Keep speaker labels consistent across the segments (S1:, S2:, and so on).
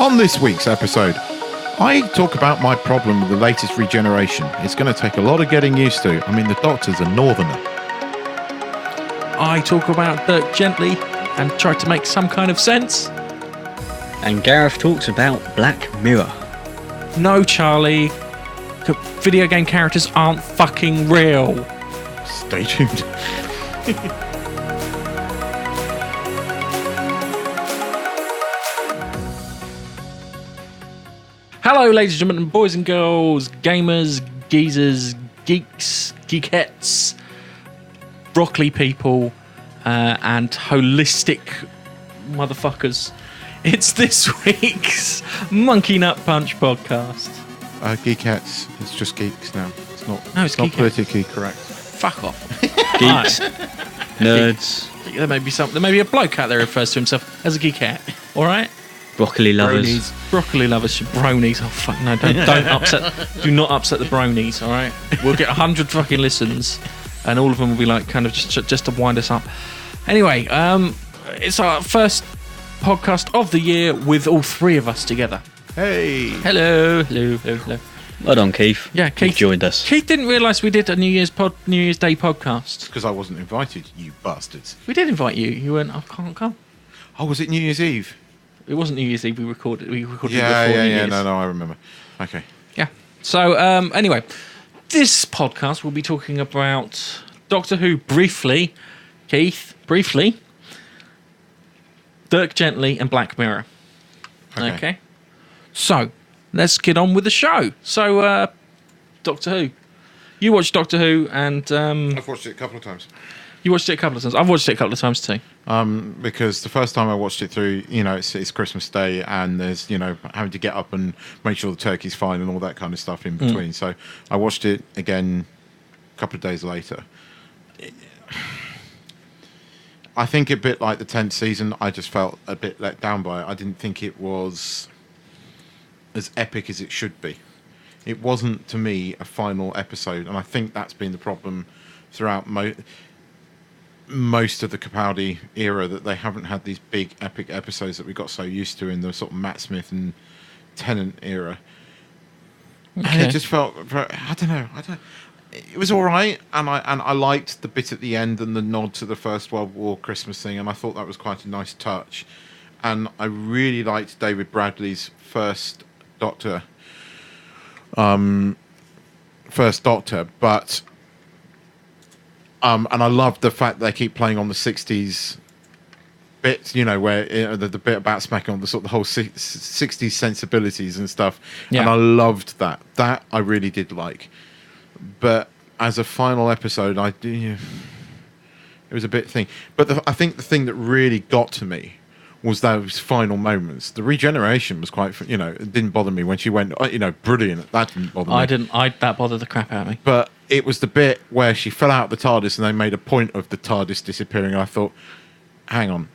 S1: On this week's episode, I talk about my problem with the latest regeneration. It's going to take a lot of getting used to. I mean, the Doctor's a northerner.
S2: I talk about Dirk gently and try to make some kind of sense.
S3: And Gareth talks about Black Mirror.
S2: No, Charlie. Video game characters aren't fucking real.
S1: Stay tuned.
S2: Hello, ladies and gentlemen, boys and girls, gamers, geezers, geeks, geekettes, broccoli people, and holistic motherfuckers. It's this week's Monkey Nut Punch podcast.
S1: Geekettes. It's just geeks now. It's not.
S2: No, it's
S1: not
S2: geekettes.
S1: politically correct.
S2: Fuck off.
S3: Geeks. Nerds.
S2: There may be something. There may be a bloke out there who refers to himself as a geekette. All right.
S3: Broccoli lovers.
S1: Bronies.
S2: Broccoli lovers, bronies. Oh fuck no! Don't upset. Do not upset the bronies. All right. We'll get 100 fucking listens, and all of them will be like kind of just to wind us up. Anyway, it's our first podcast of the year with all three of us together.
S1: Hey.
S2: Hello.
S3: Well done, Keith.
S2: Yeah, Keith
S3: You've joined us.
S2: Keith didn't realise we did a New Year's Day podcast.
S1: Because I wasn't invited, you bastards.
S2: We did invite you. You went. I can't come.
S1: Oh, was it New Year's Eve?
S2: It wasn't New Year's Eve. We recorded it before New
S1: Yeah.
S2: Year's.
S1: No, I remember. Okay.
S2: Yeah. So, anyway, this podcast will be talking about Doctor Who briefly, Keith, briefly, Dirk gently, and Black Mirror. Okay. So, let's get on with the show. So, Doctor Who. You watched Doctor Who, and
S1: I've watched it a couple of times.
S2: you watched it a couple of times. I've watched it a couple of times too.
S1: Because the first time I watched it through, it's Christmas Day and there's, having to get up and make sure the turkey's fine and all that kind of stuff in between. So I watched it again a couple of days later. I think a bit like the 10th season, I just felt a bit let down by it. I didn't think it was as epic as it should be. It wasn't, to me, a final episode, and I think that's been the problem throughout most of the Capaldi era, that they haven't had these big epic episodes that we got so used to in the sort of Matt Smith and Tennant era.
S2: Okay.
S1: And it just felt, I don't know. It was all right, and I liked the bit at the end and the nod to the First World War Christmas thing, and I thought that was quite a nice touch. And I really liked David Bradley's first Doctor, but. And I love the fact they keep playing on the 60s bits, where the bit about smacking on the sort of the whole 60s sensibilities and stuff.
S2: Yeah.
S1: And I loved that. That I really did like. But as a final episode, it was a bit thing. But I think the thing that really got to me was those final moments. The regeneration was quite, it didn't bother me when she went, brilliant. That didn't bother me.
S2: That bothered the crap out of me.
S1: But it was the bit where she fell out of the TARDIS and they made a point of the TARDIS disappearing. And I thought, hang on,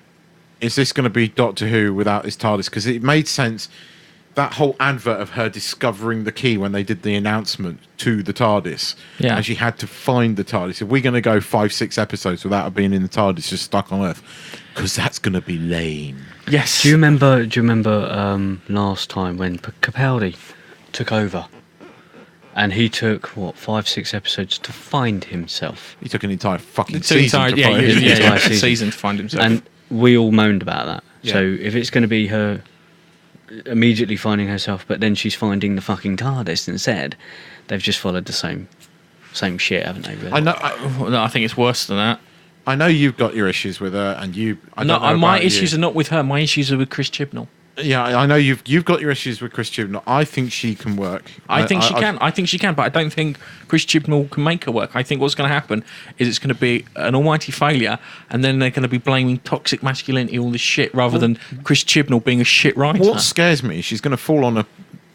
S1: is this going to be Doctor Who without his TARDIS? Because it made sense. That whole advert of her discovering the key when they did the announcement to the TARDIS.
S2: Yeah.
S1: And she had to find the TARDIS. If we're going to go 5-6 episodes without her being in the TARDIS, just stuck on Earth, because that's going to be lame.
S2: Yes.
S3: Do you remember last time when Capaldi took over? And he took, 5-6 episodes to find himself.
S1: He took an entire fucking season to find
S2: entire season to find himself.
S3: And we all moaned about that.
S1: Yeah.
S3: So if it's going to be her immediately finding herself, but then she's finding the fucking TARDIS instead, they've just followed the same shit, haven't they? Really?
S1: I know.
S2: No, I think it's worse than that.
S1: I know you've got your issues with her, and you.
S2: My issues are not with her. My issues are with Chris Chibnall.
S1: Yeah, I know you've got your issues with Chris Chibnall. I think she can work.
S2: I think she can. I think she can, but I don't think Chris Chibnall can make her work. I think what's going to happen is it's going to be an almighty failure, and then they're going to be blaming toxic masculinity, all this shit, rather than Chris Chibnall being a shit writer.
S1: What scares me is she's going to fall on a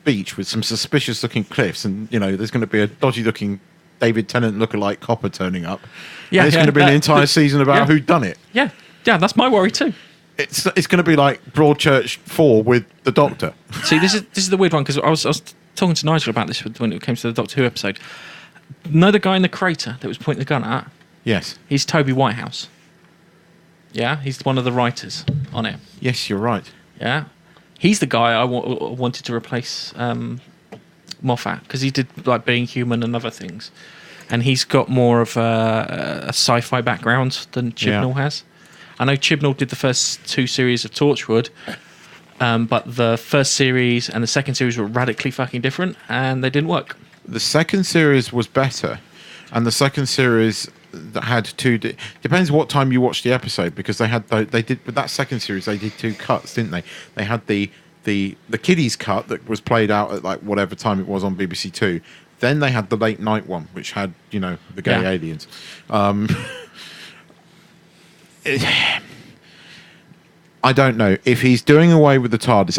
S1: beach with some suspicious-looking cliffs, and there's going to be a dodgy-looking David Tennant lookalike copper turning up.
S2: Yeah,
S1: and it's going to be an entire season about who done it.
S2: Yeah, that's my worry too.
S1: It's going to be like Broadchurch 4 with the Doctor.
S2: See, this is the weird one, because I was talking to Nigel about this when it came to the Doctor Who episode. Know the guy in the crater that was pointing the gun at?
S1: Yes.
S2: He's Toby Whitehouse. Yeah, he's one of the writers on it.
S1: Yes, you're right.
S2: Yeah. He's the guy I wanted to replace Moffat, because he did like Being Human and other things, and he's got more of a sci-fi background than Chibnall has. I know Chibnall did the first 2 series of Torchwood, but the first series and the second series were radically fucking different, and they didn't work.
S1: The second series was better, and the second series that had 2. Depends what time you watch the episode, because they did with that second series they did 2 cuts, didn't they? They had the kiddies cut that was played out at like whatever time it was on BBC Two. Then they had the late night one, which had the gay aliens. I don't know if he's doing away with the TARDIS.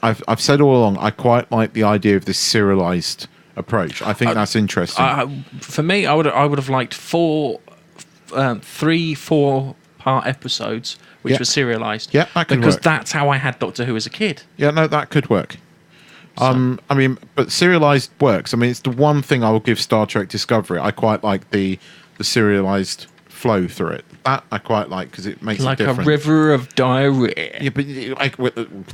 S1: I've said all along I quite like the idea of this serialized approach. I think that's interesting.
S2: For me, I would have liked 3-4-part episodes which were serialized.
S1: Yeah, that could
S2: because
S1: work.
S2: That's how I had Doctor Who as a kid.
S1: Yeah, no, that could work. But serialized works. I mean, it's the one thing I will give Star Trek Discovery. I quite like the serialized flow through it. That I quite like because it makes it different.
S2: Like a river of diarrhea.
S1: Yeah, but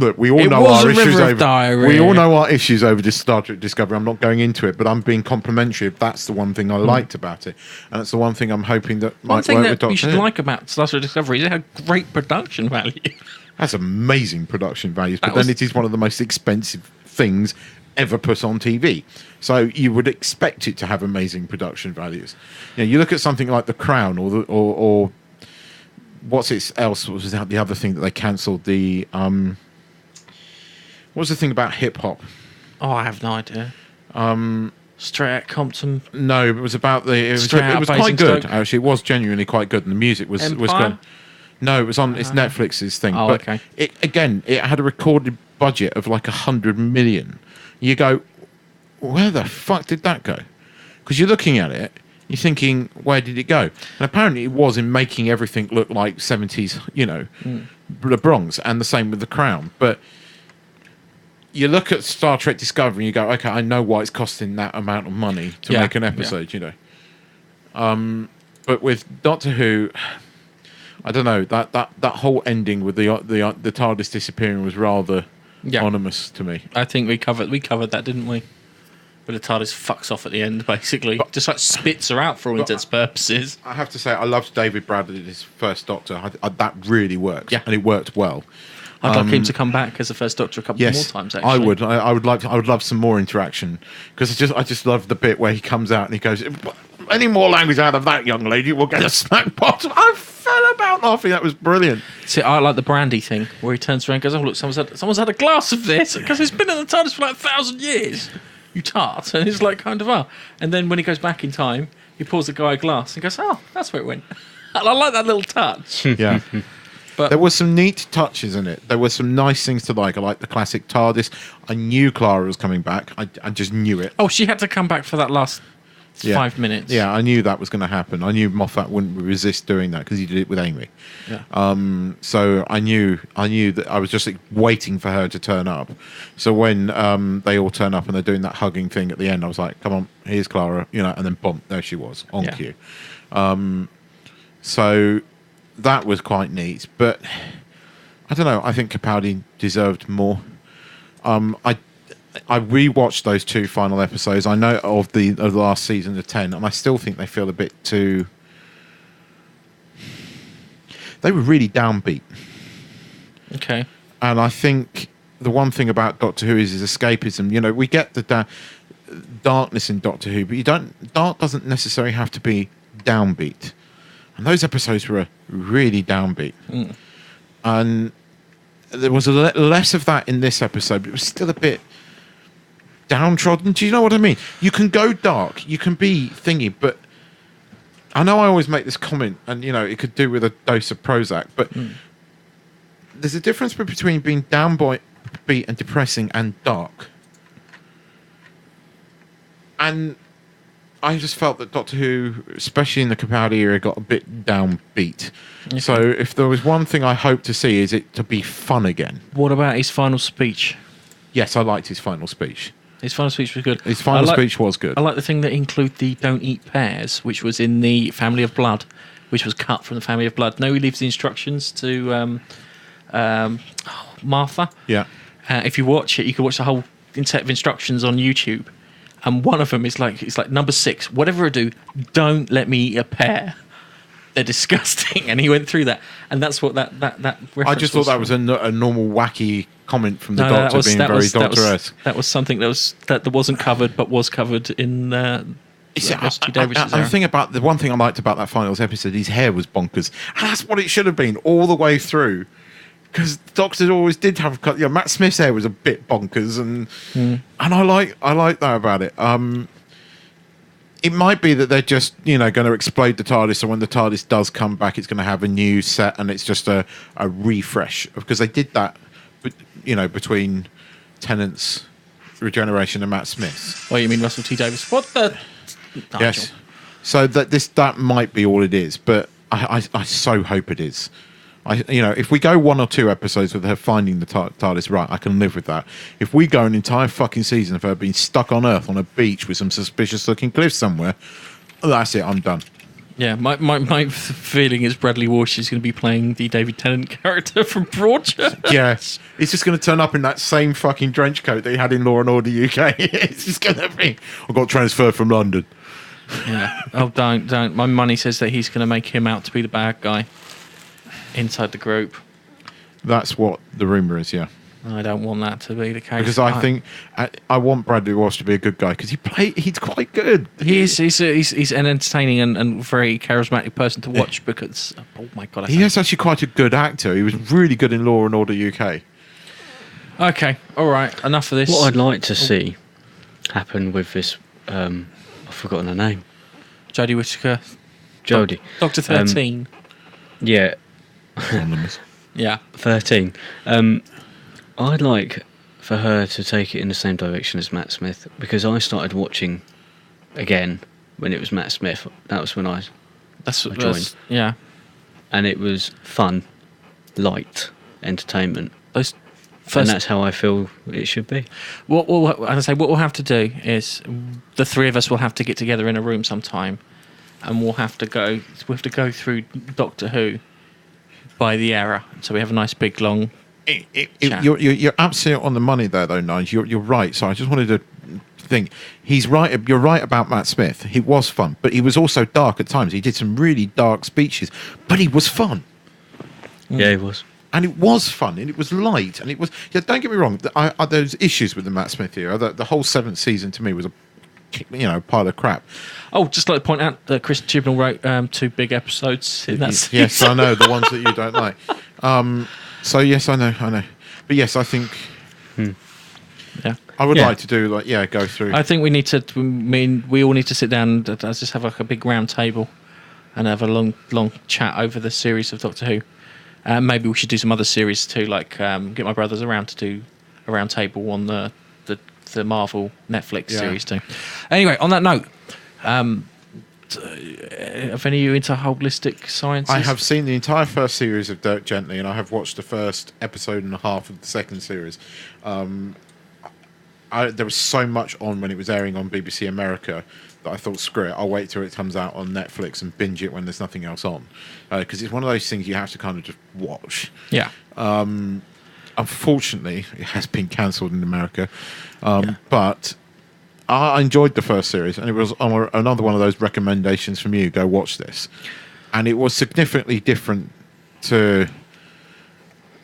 S1: look, we all know our issues over. We all know our issues over this Star Trek Discovery. I'm not going into it, but I'm being complimentary. That's the one thing I liked about it, and it's the one thing I'm hoping that might work with Doctor Who.
S2: One thing that you should like about Star Trek Discovery is it had great production value.
S1: That's amazing production values, but then it is one of the most expensive things ever put on TV. So you would expect it to have amazing production values. You look at something like The Crown or what's it else was the other thing that they cancelled, the what was the thing about hip hop?
S2: Oh, I have no idea. Straight Outta Compton.
S1: No, it was about it was quite good actually. It was genuinely quite good, and the music was good. No, it was on. It's Netflix's thing.
S2: Oh,
S1: but
S2: okay.
S1: It had a recorded budget of like 100 million. You go, where the fuck did that go? Because you're looking at it, you're thinking, where did it go? And apparently it was in making everything look like 70s, the Bronx, and the same with The Crown. But you look at Star Trek Discovery and you go, okay, I know why it's costing that amount of money to make an episode, But with Doctor Who, I don't know, that whole ending with the TARDIS disappearing was rather ominous to me.
S2: I think we covered that, didn't we? But the TARDIS fucks off at the end, basically. Just like spits her out for all intents and purposes.
S1: I have to say, I loved David Bradley, his first Doctor. That really worked. Yeah. And it worked well.
S2: I'd like him to come back as the first Doctor a couple more times, actually.
S1: I would. I would love some more interaction. Because I just love the bit where he comes out and he goes, any more language out of that young lady, we'll get a smack bottom. I fell about laughing. That was brilliant.
S2: See, I like the brandy thing, where he turns around and goes, oh, look, someone's had a glass of this, because it's been in the TARDIS for like 1,000 years. You tart. And he's like, kind of, And then when he goes back in time, he pours the guy a glass and goes, oh, that's where it went. And I like that little touch.
S1: Yeah. But there were some neat touches in it. There were some nice things to like. I like the classic TARDIS. I knew Clara was coming back. I just knew it.
S2: Oh, she had to come back for that last 5 minutes.
S1: Yeah, I knew that was going to happen. I knew Moffat wouldn't resist doing that because he did it with Amy.
S2: Yeah.
S1: So I knew that I was just waiting for her to turn up. So when they all turn up and they're doing that hugging thing at the end, I was like, come on, here's Clara, and then boom, there she was on cue. So that was quite neat, but I don't know. I think Capaldi deserved more. I rewatched those 2 final episodes. I know of the last season of 10, and I still think they feel a bit too. They were really downbeat.
S2: Okay.
S1: And I think the one thing about Doctor Who is escapism. We get the darkness in Doctor Who, but dark doesn't necessarily have to be downbeat. And those episodes were really downbeat. And there was less of that in this episode, but it was still a bit downtrodden. Do you know what I mean? You can go dark, you can be thingy, but I know I always make this comment, and it could do with a dose of Prozac, but there's a difference between being downbeat and depressing and dark. And I just felt that Doctor Who, especially in the Capaldi era, got a bit downbeat. Okay. So if there was one thing I hope to see, is it to be fun again.
S2: What about his final speech?
S1: Yes, I liked his final speech.
S2: His final speech was good.
S1: His final speech was good.
S2: I like the thing that included the don't eat pears, which was in the Family of Blood, which was cut from the Family of Blood. No, he leaves the instructions to Martha.
S1: Yeah.
S2: If you watch it, you can watch the whole set of instructions on YouTube. And one of them is like, it's like number 6. Whatever I do, don't let me eat a pear. They're disgusting. And he went through that, and that's what that
S1: I just thought that was a normal wacky comment from the Doctor being very Doctor-esque.
S2: That was something that wasn't covered, but was covered in. The
S1: thing about the one thing I liked about that finals episode, his hair was bonkers, and that's what it should have been all the way through. Because Doctor always did have, Matt Smith's hair was a bit bonkers, and I like that about it. It might be that they're just going to explode the TARDIS, so when the TARDIS does come back, it's going to have a new set, and it's just a refresh, because they did that, between Tennant's regeneration and Matt Smith's.
S2: Oh, you mean Russell T Davies? What the? Nigel.
S1: Yes. So that might be all it is, but I so hope it is. If we go 1 or 2 episodes with her finding the TARDIS right, I can live with that. If we go an entire fucking season of her being stuck on Earth on a beach with some suspicious-looking cliffs somewhere, that's it. I'm done.
S2: Yeah, my feeling is Bradley Walsh is going to be playing the David Tennant character from Broadchurch.
S1: Yes, he's just going to turn up in that same fucking trench coat that he had in Law and Order UK. It's just going to be. I got transferred from London.
S2: Yeah. Oh, don't. My money says that he's going to make him out to be the bad guy inside the group.
S1: That's what the rumour is, yeah.
S2: I don't want that to be the case.
S1: Because I think I want Bradley Walsh to be a good guy, because he's quite good.
S2: He's an entertaining and very charismatic person to watch, because, oh my God.
S1: He is actually quite a good actor. He was really good in Law and Order UK.
S2: Okay, all right, enough of this.
S3: What I'd like to see happen with this, I've forgotten her name.
S2: Jodie Whittaker.
S3: Jodie.
S2: Dr. 13.
S3: Yeah.
S2: Yeah.
S3: 13. I'd like for her to take it in the same direction as Matt Smith, because I started watching again when it was Matt Smith. That was when I joined.
S2: Yeah.
S3: And it was fun, light entertainment.
S2: And
S3: that's how I feel it should be.
S2: What we'll have to do is the three of us will have to get together in a room sometime, and we'll have to go through Doctor Who by the era, so we have a nice big long.
S1: You're absolutely on the money there, though, Nigel. You're right. So I just wanted to think. He's right. You're right about Matt Smith. He was fun, but he was also dark at times. He did some really dark speeches, but he was fun.
S3: Yeah, he was.
S1: And it was fun, and it was light, and it was. Yeah, don't get me wrong. There's issues with the Matt Smith era. The whole 7th season to me was a pile of crap.
S2: Oh, just like to point out that Chris Chibnall wrote 2 big episodes in that season.
S1: Yes, I know, the ones that you don't like. So yes, I know. But yes, I think.
S2: Yeah.
S1: I would like to do go through.
S2: I think we need to. We all need to sit down and just have like a big round table, and have a long chat over the series of Doctor Who. Maybe we should do some other series too, like get my brothers around to do a round table on the Marvel Netflix series too. Anyway, on that note, have any of you into holistic sciences?
S1: I have seen the entire first series of Dirk Gently, and I have watched the first episode and a half of the second series. There was so much on when it was airing on BBC America that I thought, screw it, I'll wait till it comes out on Netflix and binge it when there's nothing else on. Because it's one of those things you have to kind of just watch.
S2: Yeah.
S1: Unfortunately, it has been cancelled in America. But I enjoyed the first series, and it was another one of those recommendations from you, go watch this. And it was significantly different to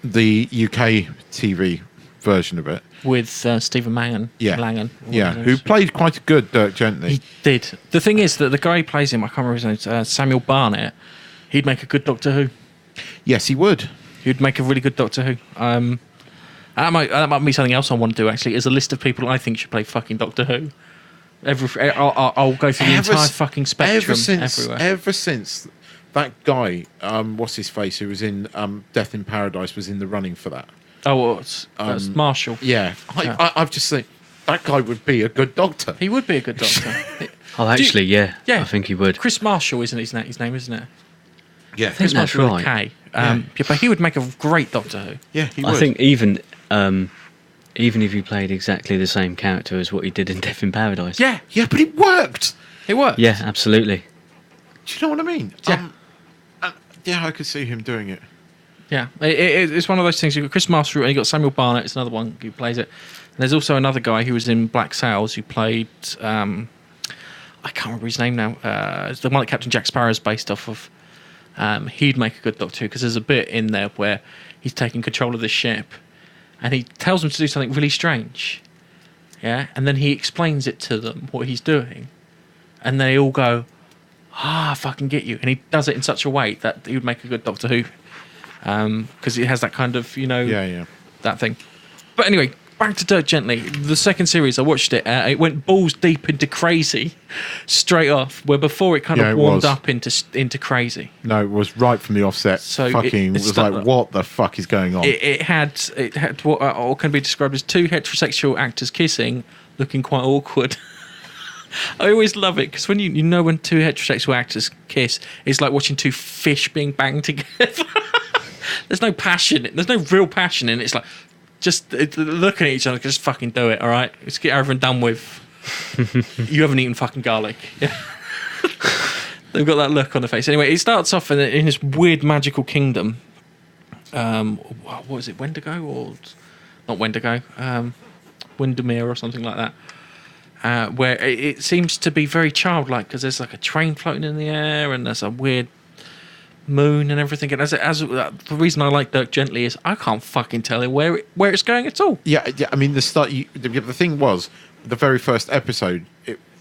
S1: the UK TV version of it.
S2: With Stephen Langan.
S1: Who played quite a good Dirk Gently.
S2: He did. The thing is that the guy who plays him, I can't remember his name, Samuel Barnett, he'd make a good Doctor Who.
S1: Yes, he would.
S2: He'd make a really good Doctor Who. That might be something else I want to do, actually, is a list of people I think should play fucking Doctor Who. I'll go through the entire fucking spectrum everywhere.
S1: Ever since that guy, what's his face, who was in Death in Paradise, was in the running for that.
S2: Oh, it's Marshall.
S1: Yeah. I've just think that guy would be a good Doctor.
S2: He would be a good Doctor.
S3: Actually, yeah. I think he would.
S2: Chris Marshall, isn't his name, isn't it?
S1: Yeah.
S3: Chris Marshall with a
S2: K. But he would make a great Doctor Who.
S1: Yeah, he would.
S3: I think even if he played exactly the same character as what he did in Death in Paradise.
S2: Yeah,
S1: but it worked.
S2: It worked.
S3: Yeah, absolutely.
S1: Do you know what I mean?
S2: Yeah.
S1: I could see him doing it.
S2: Yeah, it's one of those things. You've got Chris Master and you've got Samuel Barnett. It's another one who plays it. And there's also another guy who was in Black Sails who played. I can't remember his name now. It's the one that Captain Jack Sparrow is based off of. He'd make a good Doctor Who because there's a bit in there where he's taking control of the ship, and he tells them to do something really strange. Yeah, and then he explains it to them what he's doing, and they all go, I fucking get you. And he does it in such a way that he would make a good Doctor Who. Because it has that kind of, that thing. But anyway, back to Dirk Gently. The second series, I watched it. It went balls deep into crazy straight off, where before it kind of warmed up into crazy.
S1: No, it was right from the offset. So it was like, what the fuck is going on?
S2: It had what can be described as two heterosexual actors kissing, looking quite awkward. I always love it because when you know when two heterosexual actors kiss, it's like watching two fish being banged together. There's no passion. There's no real passion in it. It's like just looking at each other. Just fucking do it, all right? Let's get over and done with. You haven't eaten fucking garlic. Yeah. They've got that look on their face. Anyway, it starts off in this weird magical kingdom. What is it? Wendigo or not Wendigo? Windermere or something like that. Where it seems to be very childlike because there's like a train floating in the air and there's a weird moon and everything. And the reason I like Dirk Gently is I can't fucking tell it where it's going at all.
S1: Yeah. I mean, the thing was, the very first episode,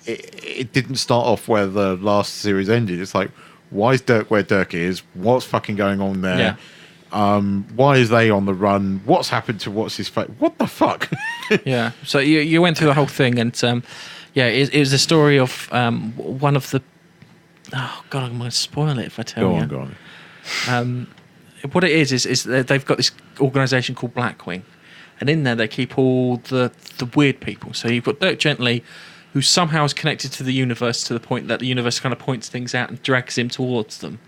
S1: it didn't start off where the last series ended. It's like, why is Dirk where Dirk is? What's fucking going on there? Yeah. Why is they on the run? What's happened to what's his face? What the fuck?
S2: Yeah. So you went through the whole thing, and it was a story of one of the. Oh God, I'm going to spoil it if I tell you.
S1: Go on.
S2: What it is they've got this organisation called Blackwing, and in there they keep all the weird people. So you've got Dirk Gently, who somehow is connected to the universe to the point that the universe kind of points things out and drags him towards them.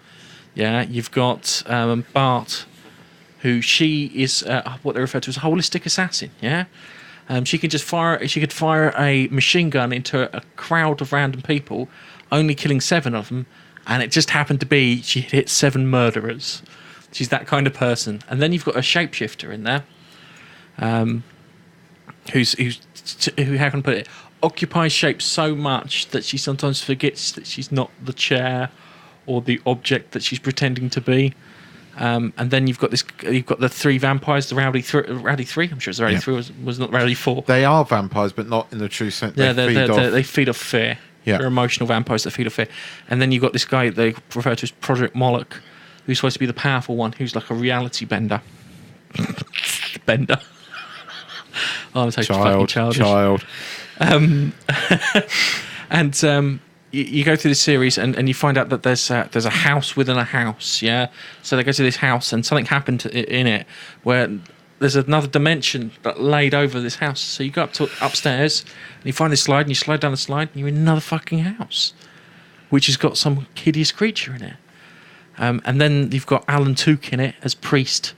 S2: Yeah. You've got Bart, who she is what they refer to as a holistic assassin. Yeah. She could fire a machine gun into a crowd of random people, only killing 7 of them, and it just happened to be she hit 7 murderers. She's that kind of person. And then you've got a shapeshifter in there, who how can I put it, occupies shape so much that she sometimes forgets that she's not the chair or the object that she's pretending to be. And then you've got the 3 vampires, the Rowdy 3. I'm sure it's the Rowdy 3, was not Rowdy 4.
S1: They are vampires, but not in the true sense.
S2: They feed off fear. Yeah. They're emotional vampires that feed off fear. And then you've got this guy they refer to as Project Moloch, who's supposed to be the powerful one, who's like a reality bender. Bender. Oh, I'm so fucking childish. And you go through this series and you find out that there's a house within a house, yeah? So they go to this house and something happened in it where there's another dimension that laid over this house. So you go upstairs and you find this slide and you slide down the slide and you're in another fucking house, which has got some hideous creature in it. And then you've got Alan Tuke in it as priest,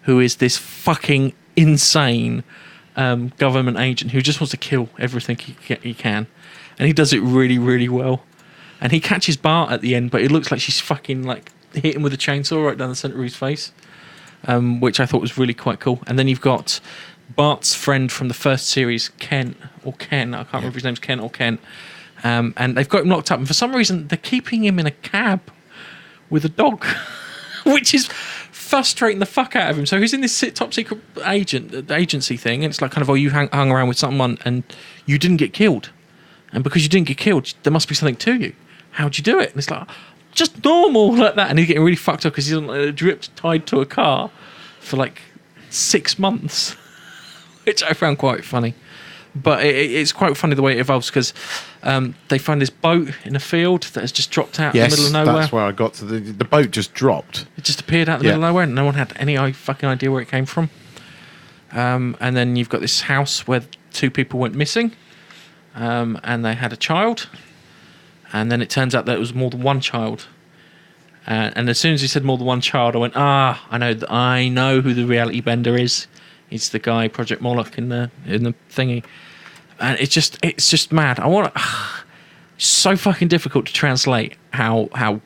S2: who is this fucking insane government agent who just wants to kill everything he can. And he does it really, really well. And he catches Bart at the end, but it looks like she's fucking like hit him with a chainsaw right down the centre of his face, which I thought was really quite cool. And then you've got Bart's friend from the first series, Ken, I can't remember if his name's Ken or Kent. And they've got him locked up. And for some reason, they're keeping him in a cab with a dog, which is frustrating the fuck out of him. So he's in this top secret agency thing, and it's like kind of, you hung around with someone and you didn't get killed. And because you didn't get killed, there must be something to you. How'd you do it? And it's like, just normal like that. And he's getting really fucked up because he's on a drip tied to a car for like 6 months, which I found quite funny. But it's quite funny the way it evolves because they find this boat in a field that has just dropped out in the middle of nowhere.
S1: That's where I got to. The boat just dropped.
S2: It just appeared out in the middle of nowhere and no one had any fucking idea where it came from. And then you've got this house where 2 people went missing. And they had a child, and then it turns out that it was more than one child. And as soon as he said more than one child, I went, I know who the reality bender is. It's the guy Project Moloch in the thingy, and it's just mad. So fucking difficult to translate how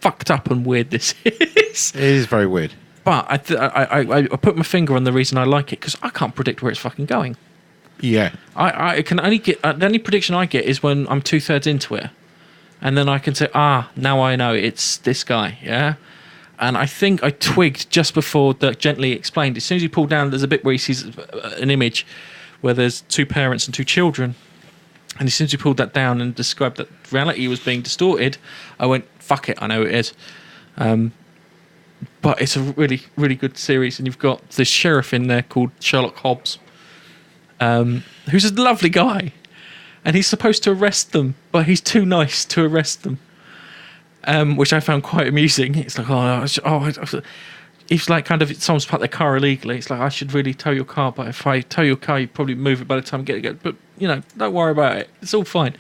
S2: fucked up and weird this is.
S1: It is very weird.
S2: But I put my finger on the reason I like it, because I can't predict where it's fucking going.
S1: Yeah.
S2: I can only get the only prediction I get is when I'm 2/3 into it, and then I can say, now I know it's this guy, yeah. And I think I twigged just before Dirk gently explained. As soon as he pulled down, there's a bit where he sees an image where there's 2 parents and 2 children, and as soon as he pulled that down and described that reality was being distorted, I went, "Fuck it, I know it is." But it's a really, really good series, and you've got this sheriff in there called Sherlock Hobbs, who's a lovely guy, and he's supposed to arrest them, but he's too nice to arrest them, which I found quite amusing. It's like, it's like kind of someone's parked their car illegally. It's like, I should really tow your car, but if I tow your car, you probably move it by the time I get it. But don't worry about it. It's all fine.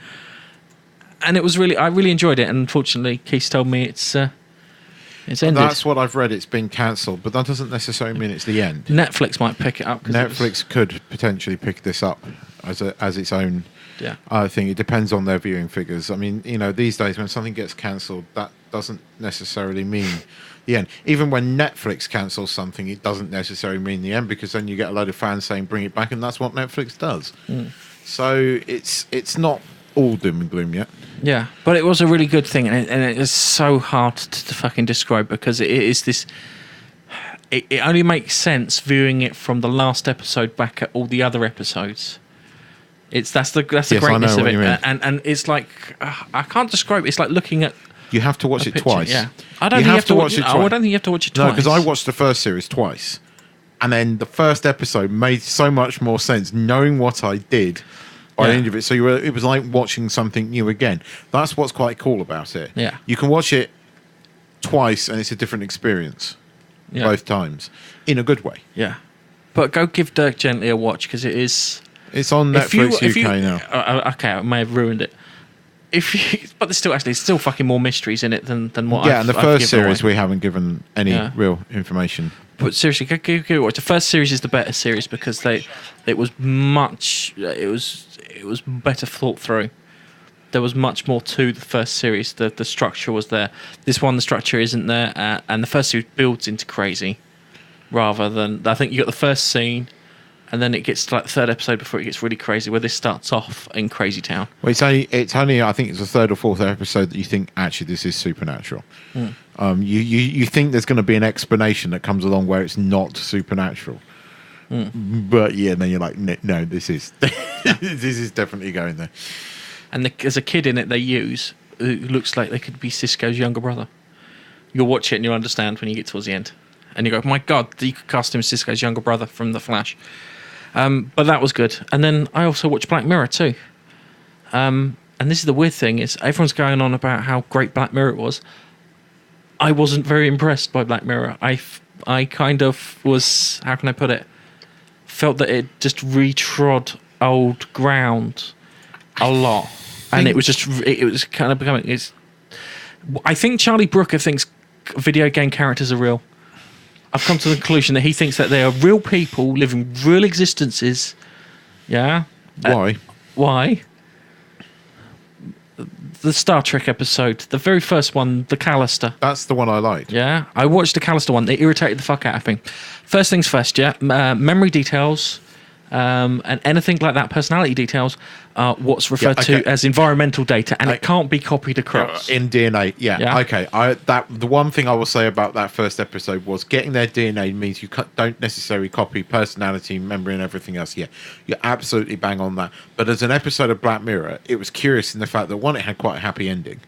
S2: And it was I really enjoyed it. And unfortunately, Keith told me it's ended.
S1: That's what I've read. It's been cancelled, but that doesn't necessarily mean it's the end.
S2: Netflix might pick it up.
S1: Netflix could potentially pick this up as its own.
S2: Yeah.
S1: I think it depends on their viewing figures. I mean, these days when something gets cancelled, that doesn't necessarily mean the end. Even when Netflix cancels something, it doesn't necessarily mean the end, because then you get a load of fans saying bring it back, and that's what Netflix does. So it's not all doom and gloom yet.
S2: Yeah, but it was a really good thing, and it is so hard to fucking describe, because it is this. It only makes sense viewing it from the last episode back at all the other episodes. That's the greatness of it, and it's like I can't describe it. It's like looking at.
S1: You have to watch it twice.
S2: Yeah, I don't think you have to watch it twice. I don't think you have to watch it twice.
S1: No, because I watched the first series twice, and then the first episode made so much more sense knowing what I did by the end of it. So it was like watching something new again. That's what's quite cool about it.
S2: Yeah,
S1: you can watch it twice, and it's a different experience both times, in a good way.
S2: Yeah, but go give Dirk Gently a watch, because it is.
S1: It's on Netflix UK now.
S2: Okay, I may have ruined it. But there's still fucking more mysteries in it than what.
S1: Yeah, and the first series we haven't given any real information.
S2: But seriously, go give it a watch. The first series is the better series, because it was better thought through. There was much more to the first series. The structure was there. This one, the structure isn't there, and the first series builds into crazy, rather than I think you got the first scene. And then it gets to like the third episode before it gets really crazy, where this starts off in Crazy Town. Well,
S1: it's only I think it's the third or fourth episode that you think actually this is supernatural. You think there's going to be an explanation that comes along where it's not supernatural, but then you're like, no, this is this is definitely going there.
S2: And there's a kid in it they use who looks like they could be Cisco's younger brother. You'll watch it and you'll understand when you get towards the end, and you go, my God, you could cast him as Cisco's younger brother from The Flash. But that was good. And then I also watched Black Mirror too. And this is the weird thing, is everyone's going on about how great Black Mirror was. I wasn't very impressed by Black Mirror. I kind of was, how can I put it, felt that it just retrod old ground a lot. And it was kind of becoming, I think Charlie Brooker thinks video game characters are real. I've come to the conclusion that he thinks that they are real people living real existences. Yeah.
S1: Why?
S2: Why? The Star Trek episode, the very first one, the Callister.
S1: That's the one I liked.
S2: Yeah. I watched the Callister one. It irritated the fuck out of me. First things first, yeah. Memory details and anything like that, personality details, are what's referred to as environmental data, and it can't be copied across.
S1: In DNA, okay. The one thing I will say about that first episode was getting their DNA means you don't necessarily copy personality, memory, and everything else. Yeah, you're absolutely bang on that. But as an episode of Black Mirror, it was curious in the fact that, one, it had quite a happy ending,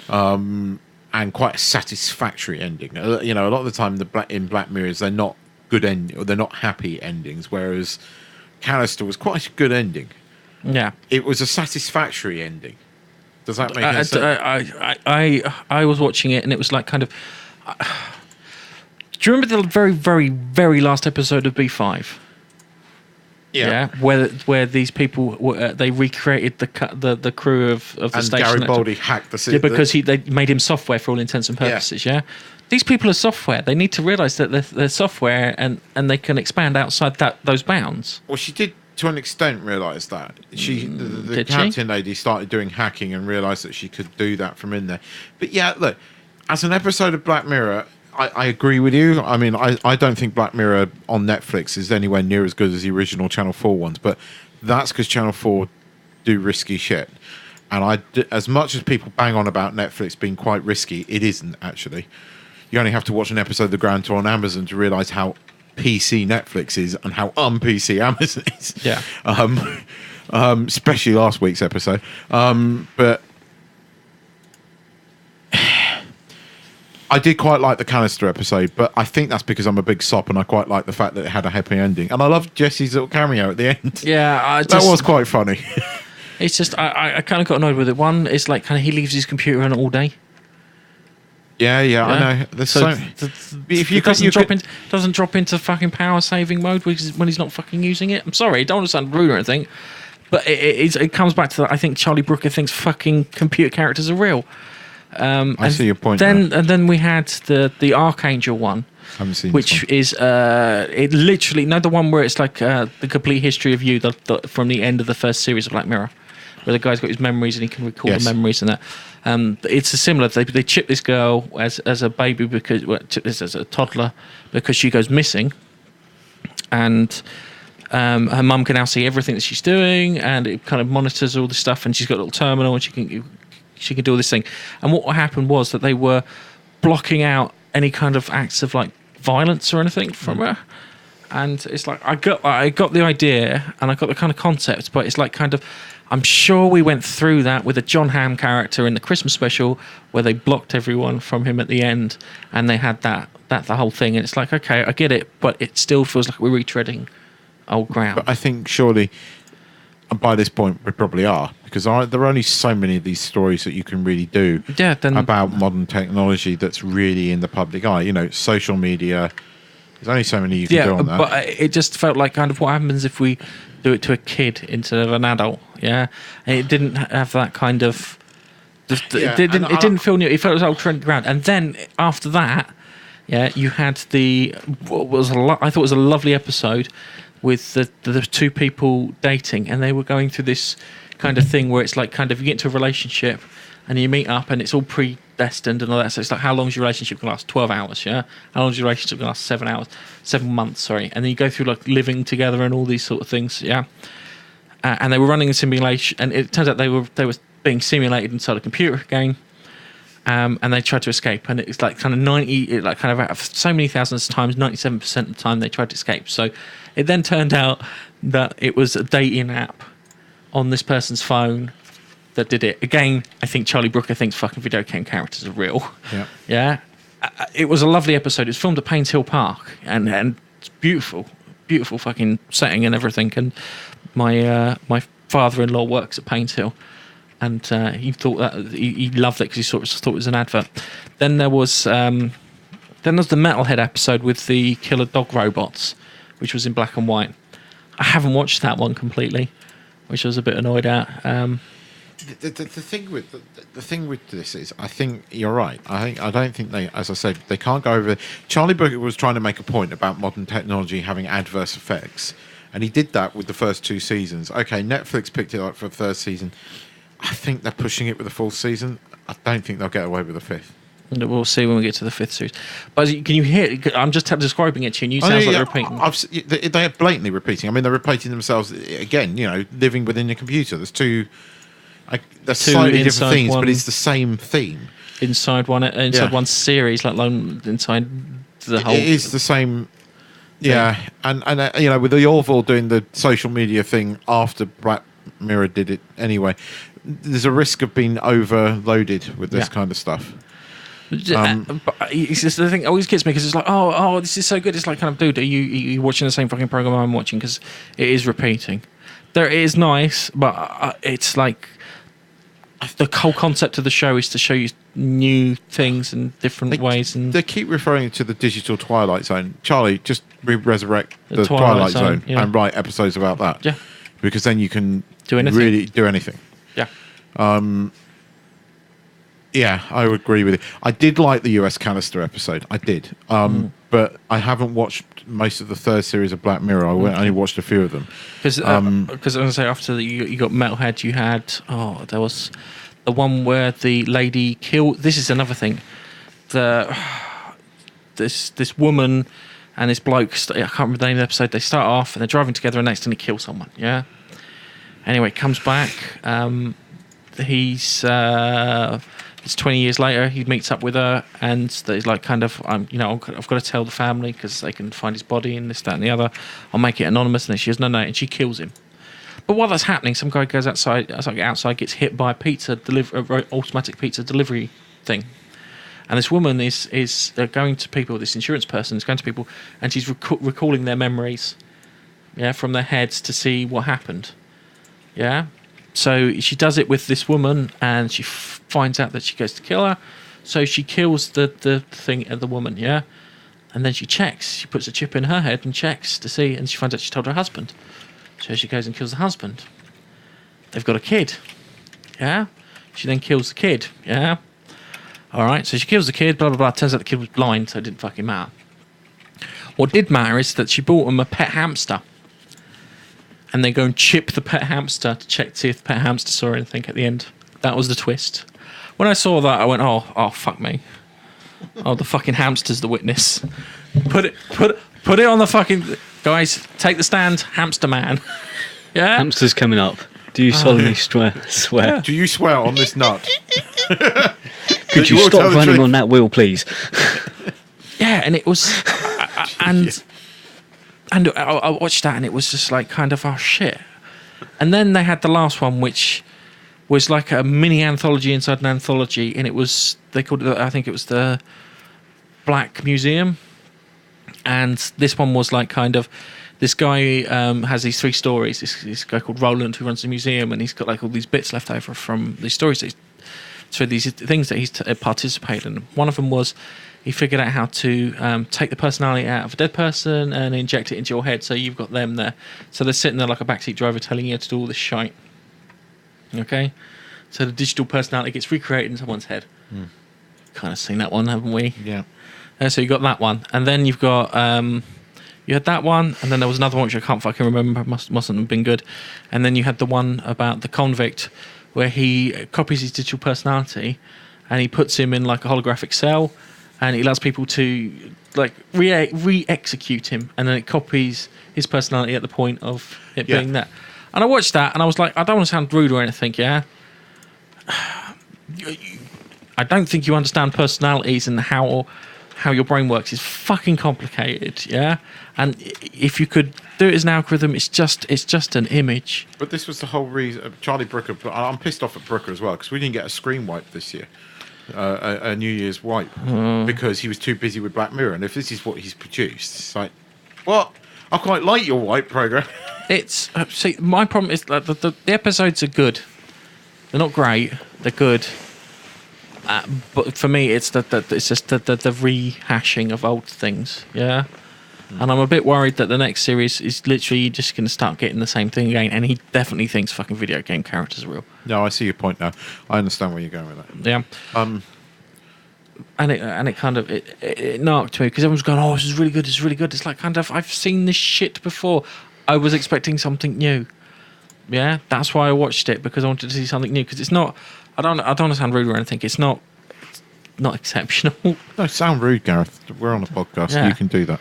S1: and quite a satisfactory ending. A lot of the time, in Black Mirrors, they're not good or they're not happy endings, whereas Callister was quite a good ending.
S2: Yeah,
S1: it was a satisfactory ending. Does that make any sense?
S2: I was watching it, and it was like kind of. Do you remember the very, very, very last episode of B5? Yeah, where these people they recreated the crew of the
S1: and
S2: station.
S1: Garibaldi hacked the system.
S2: Yeah, because they made him software for all intents and purposes. Yeah. These people are software. They need to realise that they're software, and they can expand outside those bounds.
S1: Well, she did to an extent realise that. The captain lady started doing hacking and realised that she could do that from in there. But yeah, look, as an episode of Black Mirror, I agree with you. I mean, I don't think Black Mirror on Netflix is anywhere near as good as the original Channel 4 ones, but that's because Channel 4 do risky shit. And as much as people bang on about Netflix being quite risky, it isn't actually. You only have to watch an episode of The Grand Tour on Amazon to realise how PC Netflix is and how un-PC Amazon is.
S2: Yeah.
S1: Especially last week's episode. But I did quite like the canister episode, but I think that's because I'm a big sop and I quite like the fact that it had a happy ending. And I loved Jesse's little cameo at the end.
S2: Yeah,
S1: that was quite funny.
S2: It's just I kind of got annoyed with it. One, it's like kind of he leaves his computer on all day.
S1: Yeah, I know. There's
S2: if you doesn't drop into fucking power saving mode when he's not fucking using it. I'm sorry, I don't want to sound rude or anything, but it comes back to that. I think Charlie Brooker thinks fucking computer characters are real.
S1: I see your point.
S2: And then we had the Archangel one, which is it literally the one where it's like the complete history of you from the end of the first series of Black Mirror, where the guy's got his memories and he can recall the memories and that. It's a similar. They chip this girl as a baby chip this as a toddler because she goes missing, and her mum can now see everything that she's doing, and it kind of monitors all this stuff, and she's got a little terminal, and she can do all this thing. And what happened was that they were blocking out any kind of acts of like violence or anything from her. And it's like I got the idea and I got the kind of concept, but it's like kind of I'm sure we went through that with a John Hamm character in the Christmas special where they blocked everyone from him at the end, and they had that the whole thing. And it's like, okay, I get it, but it still feels like we're retreading old ground.
S1: But I think surely by this point we probably are, because there are only so many of these stories that you can really do about modern technology that's really in the public eye. You know, social media. There's only so many you can do on that.
S2: But it just felt like kind of what happens if we do it to a kid instead of an adult. Yeah, and it didn't have that kind of. It didn't feel new. It felt like old trend ground. And then after that, you had I thought it was a lovely episode with the two people dating, and they were going through this kind of thing where it's like kind of you get into a relationship and you meet up and it's all predestined and all that. So it's like, how long is your relationship going to last? 12 hours, yeah? How long is your relationship going to last? 7 months, sorry. And then you go through like living together and all these sort of things, yeah? And they were running a simulation, and it turns out they were being simulated inside a computer game, and they tried to escape. And it's like kind of out of so many thousands of times, 97% of the time they tried to escape. So it then turned out that it was a dating app on this person's phone that did it. Again, I think Charlie Brooker thinks fucking video game characters are real.
S1: Yeah.
S2: Yeah. It was a lovely episode. It was filmed at Paynes Hill Park, and it's beautiful fucking setting and everything. And my father-in-law works at Paynes Hill, and he thought that he loved it because he sort of thought it was an advert. Then there was the Metalhead episode with the killer dog robots, which was in black and white. I haven't watched that one completely, which I was a bit annoyed at.
S1: The thing with this is, I think you're right. I don't think they, as I said, they can't go over. Charlie Brooker was trying to make a point about modern technology having adverse effects, and he did that with the first 2 seasons. Okay, Netflix picked it up for the 3rd season. I think they're pushing it with the 4th season. I don't think they'll get away with the 5th.
S2: And we'll see when we get to the 5th series. But can you hear? I'm just describing it to you, and you sound like they're repeating. They're
S1: blatantly repeating. I mean, they're repeating themselves again. You know, living within your computer. There's two slightly different themes, but it's the same theme
S2: inside one series, like inside the whole.
S1: It is the same. Yeah, and you know, with the Orville doing the social media thing after Black Mirror did it anyway, there's a risk of being overloaded with this kind of stuff.
S2: But it's just the thing that always gets me, because it's like, oh, this is so good. It's like, kind of, dude, are you watching the same fucking program I'm watching? Because it is repeating. It is nice, but it's like the whole concept of the show is to show you new things in different ways. And
S1: they keep referring to the digital Twilight Zone. Charlie, just resurrect the Twilight Zone and write episodes about that.
S2: Yeah,
S1: because then you can really do anything.
S2: Yeah.
S1: Yeah, I would agree with you. I did like the US Canister episode. I did. But I haven't watched most of the 3rd series of Black Mirror. I only watched a few of them.
S2: Because I was going to say, after you got Metalhead, you had... there was the one where the lady killed... This is another thing. this woman and this bloke. I can't remember the name of the episode. They start off and they're driving together and next thing he kills someone. Yeah. Anyway, comes back. It's 20 years later. He meets up with her, and he's like, kind of, I've got to tell the family because they can find his body and this, that, and the other. I'll make it anonymous. And then she goes, no, and she kills him. But while that's happening, some guy goes outside, gets hit by a automatic pizza delivery thing. And this woman is going to people. This insurance person is going to people, and she's recalling their memories, from their heads to see what happened. Yeah. So she does it with this woman, and she finds out that she goes to kill her. So she kills the thing of the woman, yeah? And then she checks. She puts a chip in her head and checks to see, and she finds out she told her husband. So she goes and kills the husband. They've got a kid, yeah? She then kills the kid, yeah? All right, so she kills the kid, blah, blah, blah. Turns out the kid was blind, so it didn't fucking matter. What did matter is that she bought him a pet hamster. And they go and chip the pet hamster to check to see if the pet hamster saw anything at the end. That was the twist. When I saw that, I went, oh, fuck me. Oh, the fucking hamster's the witness. Put it on the fucking... Guys, take the stand, hamster man. Yeah?
S3: Hamster's coming up. Do you solemnly swear?
S1: Yeah. Do you swear on this nut?
S3: Could you stop running on that wheel, please?
S2: Yeah, and it was... And I watched that, and it was just like kind of, oh shit. And then they had the last one, which was like a mini anthology inside an anthology, and it was, they called it, I think it was the Black Museum. And this one was like kind of, this guy has these 3 stories. This guy called Roland who runs the museum, and he's got like all these bits left over from these stories. So these things that he's participated in. One of them was, he figured out how to take the personality out of a dead person and inject it into your head, so you've got them there. So they're sitting there like a backseat driver telling you to do all this shite. Okay? So the digital personality gets recreated in someone's head. Kind of seen that one, haven't we?
S1: Yeah.
S2: So you got that one. And then you've got... you had that one, and then there was another one which I can't fucking remember. Mustn't have been good. And then you had the one about the convict where he copies his digital personality and he puts him in like a holographic cell, and he allows people to like re-execute him, and then it copies his personality at the point of it being that. And I watched that, and I was like, I don't want to sound rude or anything, yeah? I don't think you understand personalities and how your brain works. Is fucking complicated, yeah? And if you could do it as an algorithm, it's just an image.
S1: But this was the whole reason. Charlie Brooker, I'm pissed off at Brooker as well, because we didn't get a screen wipe this year. A New Year's wipe because he was too busy with Black Mirror. And if this is what he's produced, it's like, what? I quite like your wipe program.
S2: It's see, my problem is that the episodes are good. They're not great. They're good. But for me, it's it's just the rehashing of old things. Yeah. And I'm a bit worried that the next series is literally just going to start getting the same thing again. And he definitely thinks fucking video game characters are real.
S1: No, I see your point now. I understand where you're going with that.
S2: Yeah. And it kind of it narked me because everyone's going, oh, this is really good. It's really good. It's like kind of, I've seen this shit before. I was expecting something new. Yeah, that's why I watched it, because I wanted to see something new. Because it's not. I don't want to sound rude or anything. It's not exceptional.
S1: No, sound rude, Gareth. We're on a podcast.
S2: Yeah.
S1: You can do that.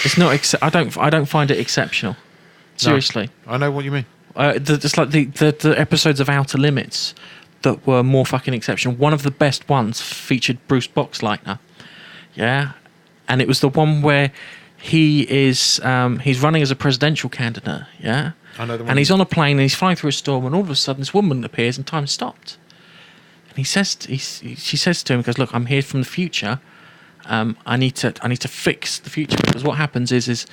S2: It's not. I don't find it exceptional. Seriously.
S1: No, I know what you mean.
S2: It's like the episodes of Outer Limits that were more fucking exceptional. One of the best ones featured Bruce Boxleitner. Yeah, and it was the one where he is he's running as a presidential candidate. Yeah,
S1: I know the one.
S2: And he's on a plane and he's flying through a storm, and all of a sudden this woman appears and time stopped. And she says to him, goes, look, I'm here from the future. I need to fix the future, because what happens is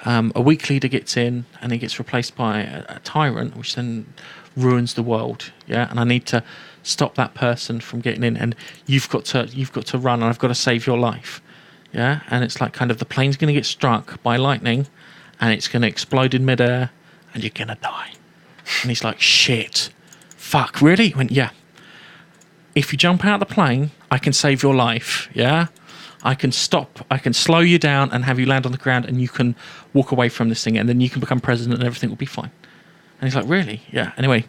S2: a weak leader gets in and he gets replaced by a tyrant, which then ruins the world. Yeah, and I need to stop that person from getting in, and you've got to run, and I've got to save your life. Yeah, and it's like kind of the plane's going to get struck by lightning, and it's going to explode in midair, and you're going to die. And he's like, shit, fuck, really? He went, yeah. If you jump out of the plane, I can save your life. Yeah. I can slow you down and have you land on the ground, and you can walk away from this thing, and then you can become president and everything will be fine. And he's like, really? Yeah. Anyway,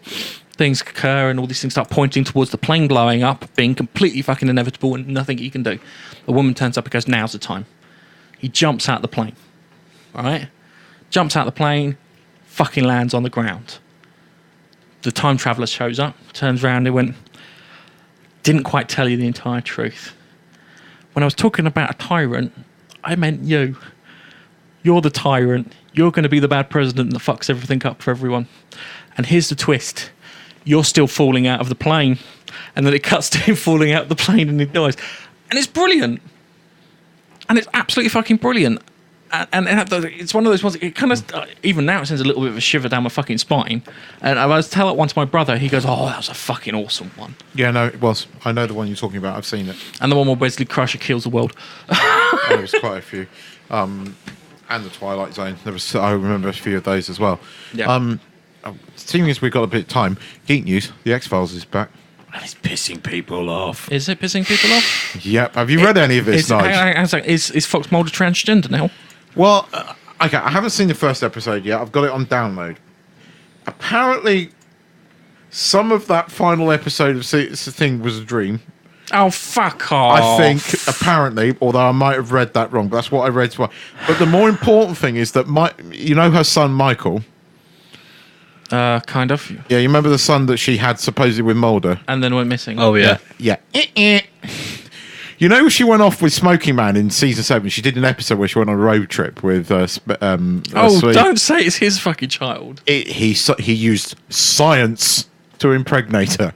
S2: things occur and all these things start pointing towards the plane blowing up, being completely fucking inevitable and nothing he can do. A woman turns up and goes, now's the time. He jumps out the plane. All right? Jumps out the plane, fucking lands on the ground. The time traveller shows up, turns around and went, didn't quite tell you the entire truth. When I was talking about a tyrant, I meant you. You're the tyrant. You're going to be the bad president that fucks everything up for everyone. And here's the twist. You're still falling out of the plane. And then it cuts to him falling out of the plane and he dies. And it's brilliant. And it's absolutely fucking brilliant. And it's one of those ones, it kind of, even now it sends a little bit of a shiver down my fucking spine. And I was telling it one to my brother, he goes, oh, that was a fucking awesome one.
S1: Yeah, no, it was. I know the one you're talking about. I've seen it.
S2: And the one where Wesley Crusher kills the world.
S1: There was quite a few. And the Twilight Zone. I remember a few of those as well.
S2: Yeah.
S1: Seeing as we've got a bit of time, Geek News, The X-Files is back.
S4: And it's pissing people off.
S2: Is it pissing people off?
S1: Yep. Have you read any of this, Nigel?
S2: Is Fox Mulder transgender now?
S1: Well, okay, I haven't seen the first episode yet. I've got it on download. Apparently, some of that final episode of the thing was a dream.
S2: Oh, fuck off.
S1: I think, apparently, although I might have read that wrong, but that's what I read as well. But the more important thing is that, you know her son, Michael?
S2: Kind of.
S1: Yeah, you remember the son that she had supposedly with Mulder?
S2: And then went missing.
S3: Oh, yeah.
S1: Yeah. You know, she went off with Smoking Man in season 7. She did an episode where she went on a road trip with.
S2: Don't say it's his fucking child.
S1: He used science to impregnate her.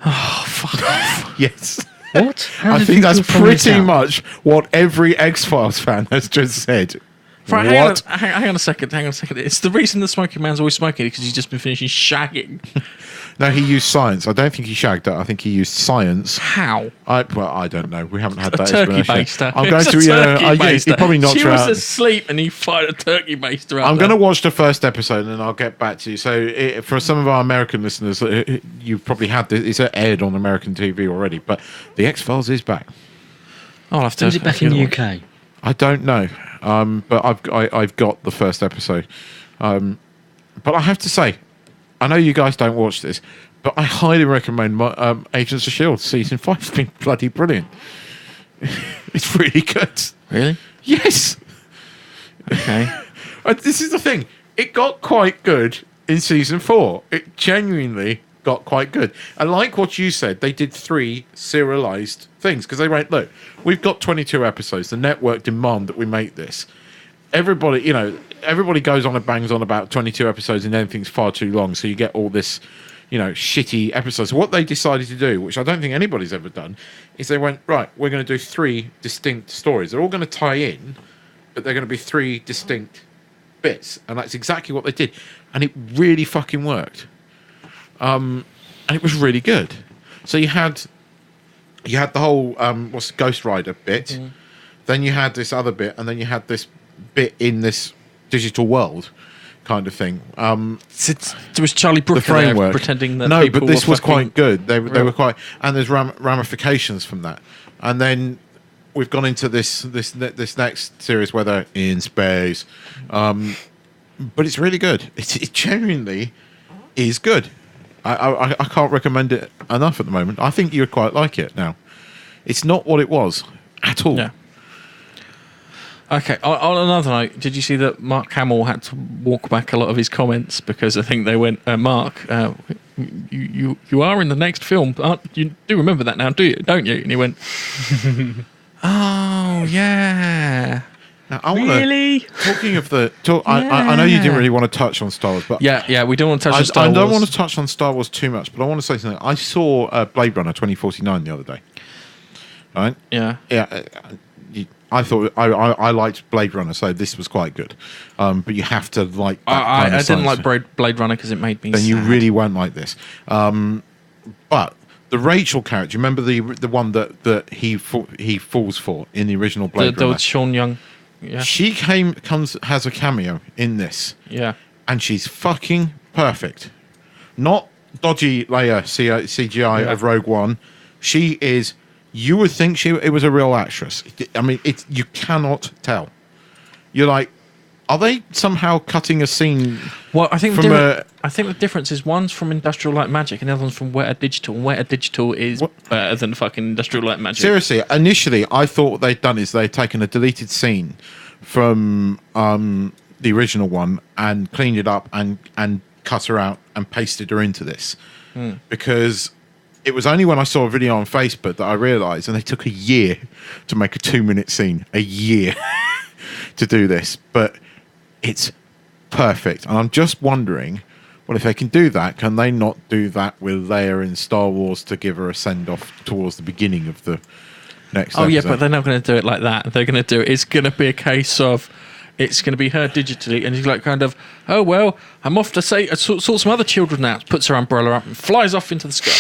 S2: Oh, fuck off.
S1: Yes.
S3: What?
S1: I think that's pretty much what every X-Files fan has just said.
S2: Right, hang on a second. It's the reason the smoking man's always smoking because he's just been finishing shagging.
S1: No, he used science. I don't think he shagged her. I think he used science.
S2: How?
S1: I don't know. We haven't had that
S2: turkey
S1: explanation.
S2: baster.
S1: I'm going to. He probably knocked her out.
S2: She was asleep and he fired a turkey baster out.
S1: I'm going to watch the first episode and then I'll get back to you. So, for some of our American listeners, you've probably had this. It's aired on American TV already, but the X-Files is back.
S2: I'll have to.
S3: Is it back in the UK?
S1: I don't know, but I've got the first episode. But I have to say, I know you guys don't watch this, but I highly recommend Agents of S.H.I.E.L.D. Season 5. It's been bloody brilliant. It's really good.
S2: Really?
S1: Yes.
S2: Okay.
S1: This is the thing. It got quite good in Season 4. It genuinely got quite good. And like what you said, they did 3 serialized things because they went, look, we've got 22 episodes. The network demand that we make this. Everybody goes on and bangs on about 22 episodes and everything's far too long. So you get all this, shitty episodes. So what they decided to do, which I don't think anybody's ever done, is they went, right, we're going to do 3 distinct stories. They're all going to tie in, but they're going to be 3 distinct bits. And that's exactly what they did. And it really fucking worked. And it was really good. So you had the whole Ghost Rider bit, then you had this other bit, and then you had this bit in this digital world kind of thing.
S2: There was Charlie Brooker
S1: the framework.
S2: There pretending that
S1: no,
S2: people
S1: but this
S2: were
S1: was
S2: fucking
S1: quite good. They were quite, and there's ramifications from that. And then we've gone into this next series where they're in space, but it's really good. It genuinely is good. I can't recommend it enough at the moment. I think you would quite like it now. It's not what it was at all.
S2: Yeah. Okay. On another note, did you see that Mark Hamill had to walk back a lot of his comments because I think they went, Mark, you are in the next film. You do remember that now, don't you? And he went, oh yeah.
S1: Now,
S2: really?
S1: Talking of I know you didn't really want to touch on Star Wars, but
S2: yeah, we don't want to touch on Star
S1: I
S2: Wars.
S1: don't want to touch on Star Wars too much, but I want to say something. I saw Blade Runner 2049 the other day. Right?
S2: Yeah.
S1: Yeah. I thought I liked Blade Runner, so this was quite good. But you have to like.
S2: I didn't like Blade Runner because it made me.
S1: Then
S2: sad.
S1: you really won't like this. But the Rachel character, you remember the one that he falls for in the original Blade Runner?
S2: The Sean Young. Yeah.
S1: She has a cameo in this.
S2: Yeah.
S1: And she's fucking perfect. Not dodgy Leia CGI of Rogue One. She is. You would think it was a real actress. I mean, you cannot tell. You're like, Are they somehow cutting a scene?
S2: Well, I think
S1: From
S2: I think the difference is one's from Industrial Light Magic and the other one's from Weta Digital. And Weta Digital is better than fucking Industrial Light Magic.
S1: Seriously, initially I thought what they'd done is they'd taken a deleted scene from the original one and cleaned it up and cut her out and pasted her into this. Because it was only when I saw a video on Facebook that I realised, and they took a year to make a 2-minute scene. A year to do this. But it's perfect. And I'm just wondering, well, if they can do that, can they not do that with Leia in Star Wars to give her a send-off towards the beginning of the next episode?
S2: Yeah, but they're not going to do it like that. They're going to do it. It's going to be a case of it's going to be her digitally, and she's like kind of, oh, well, I'm off to sort some other children out. Puts her umbrella up and flies off into the sky.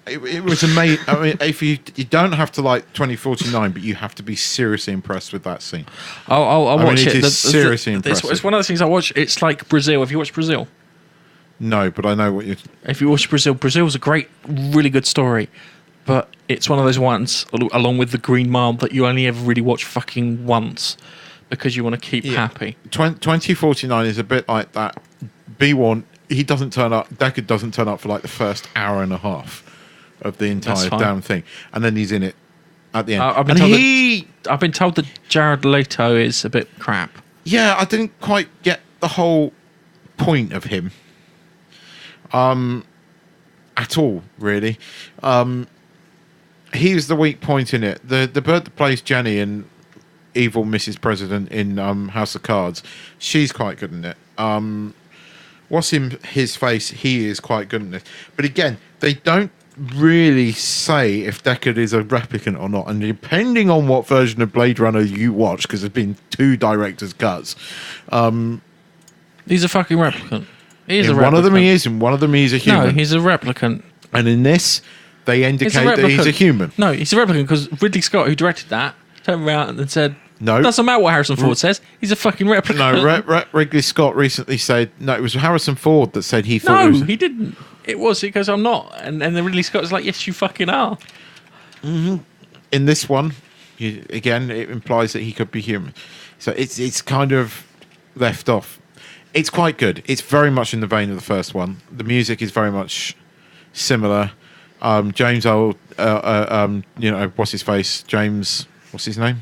S1: It was amazing. I mean, if you don't have to like 2049, but you have to be seriously impressed with that scene.
S2: I'll watch it.
S1: It is seriously impressive.
S2: It's one of those things I watch. It's like Brazil. Have you watched Brazil?
S1: No, but I know what you.
S2: If you watch Brazil's a great, really good story, but it's one of those ones, along with The Green Mile, that you only ever really watch fucking once because you want to keep happy.
S1: 2049 is a bit like that. B1, he doesn't turn up. Deckard doesn't turn up for like the first hour and a half of the entire damn thing, and then he's in it at the end.
S2: I've been told that Jared Leto is a bit crap.
S1: Yeah, I didn't quite get the whole point of him. At all, really. He was the weak point in it. The bird that plays Jenny in Evil Mrs. President in House of Cards, she's quite good in it. What's in his face? He is quite good in it. But again, they don't really say if Deckard is a replicant or not. And depending on what version of Blade Runner you watch, because there's been 2 director's cuts.
S2: He's a fucking replicant. He is a replicant.
S1: One of them he is, and one of them he's a human.
S2: No, he's a replicant.
S1: And in this, they indicate that he's a human.
S2: No, he's a replicant because Ridley Scott, who directed that, turned around and said,
S1: no,
S2: doesn't matter what Harrison Ford says. He's a fucking replicant.
S1: No, Ridley Scott recently said, no, it was Harrison Ford that said he thought
S2: he didn't. It was. He goes, I'm not. And then Ridley Scott was like, yes, you fucking are.
S1: Mm-hmm. In this one, again, it implies that he could be human. So it's kind of left off. It's quite good. It's very much in the vein of the first one. The music is very much similar. James what's his face? James, what's his name?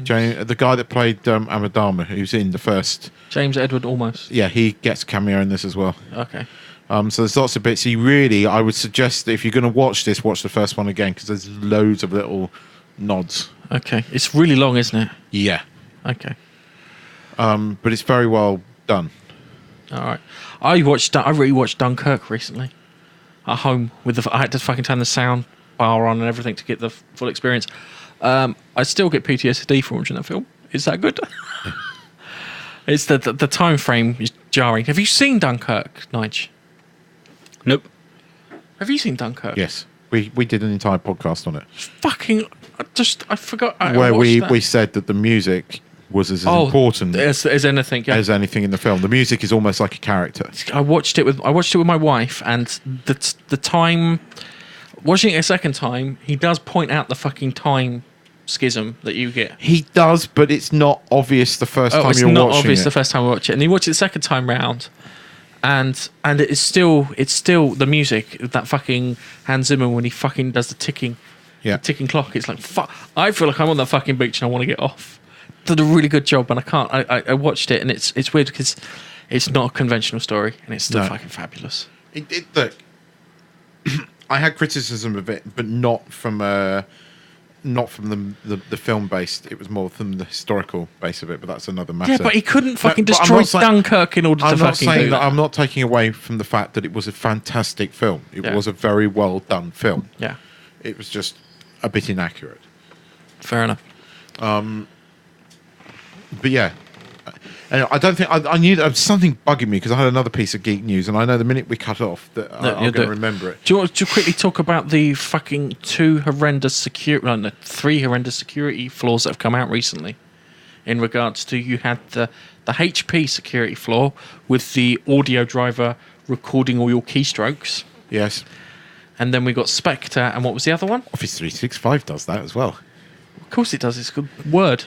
S1: James, the guy that played Amadama, who's in the first.
S2: James Edward Almost.
S1: Yeah, he gets a cameo in this as well.
S2: Okay.
S1: So there's lots of bits. I would suggest that if you're going to watch this, watch the first one again, because there's loads of little nods.
S2: Okay. It's really long, isn't it?
S1: Yeah.
S2: Okay.
S1: But it's very well done.
S2: All right. I rewatched Dunkirk recently at home I had to fucking turn the sound bar on and everything to get the full experience. I still get PTSD from watching that film. Is that good? It's the time frame is jarring. Have you seen Dunkirk, Nige?
S3: Nope.
S2: Have you seen Dunkirk?
S1: Yes. We did an entire podcast on it.
S2: Fucking, I forgot.
S1: Where we said that the music was as important
S2: as anything,
S1: as anything in the film. The music is almost like a character.
S2: I watched it with my wife, and the time watching it a second time, he does point out the fucking time schism that you get.
S1: He does, but it's not obvious the first time you're watching it. It's not obvious
S2: the first time we watch it, and you watch it the second time round, and it's still the music, that fucking Hans Zimmer when he fucking does the ticking clock. It's like, fuck, I feel like I'm on that fucking beach and I want to get off. Did a really good job, and I can't. I watched it, and it's weird because it's not a conventional story, and it's still fucking fabulous.
S1: Look, I had criticism of it, but not from the film based. It was more from the historical base of it, but that's another matter.
S2: Yeah, but he couldn't fucking destroy Dunkirk in order to fucking do that.
S1: I'm not taking away from the fact that it was a fantastic film. It was a very well done film.
S2: Yeah,
S1: it was just a bit inaccurate.
S2: Fair enough.
S1: But yeah, and I don't think I knew there was something bugging me because I had another piece of geek news, and I know the minute we cut off that I'm going to remember it.
S2: Do you want to quickly talk about the fucking 3 horrendous security flaws that have come out recently? In regards to, you had the HP security flaw with the audio driver recording all your keystrokes.
S1: Yes.
S2: And then we got Spectre, and what was the other one?
S1: Office 365 does that as well.
S2: Of course it does. It's a good word.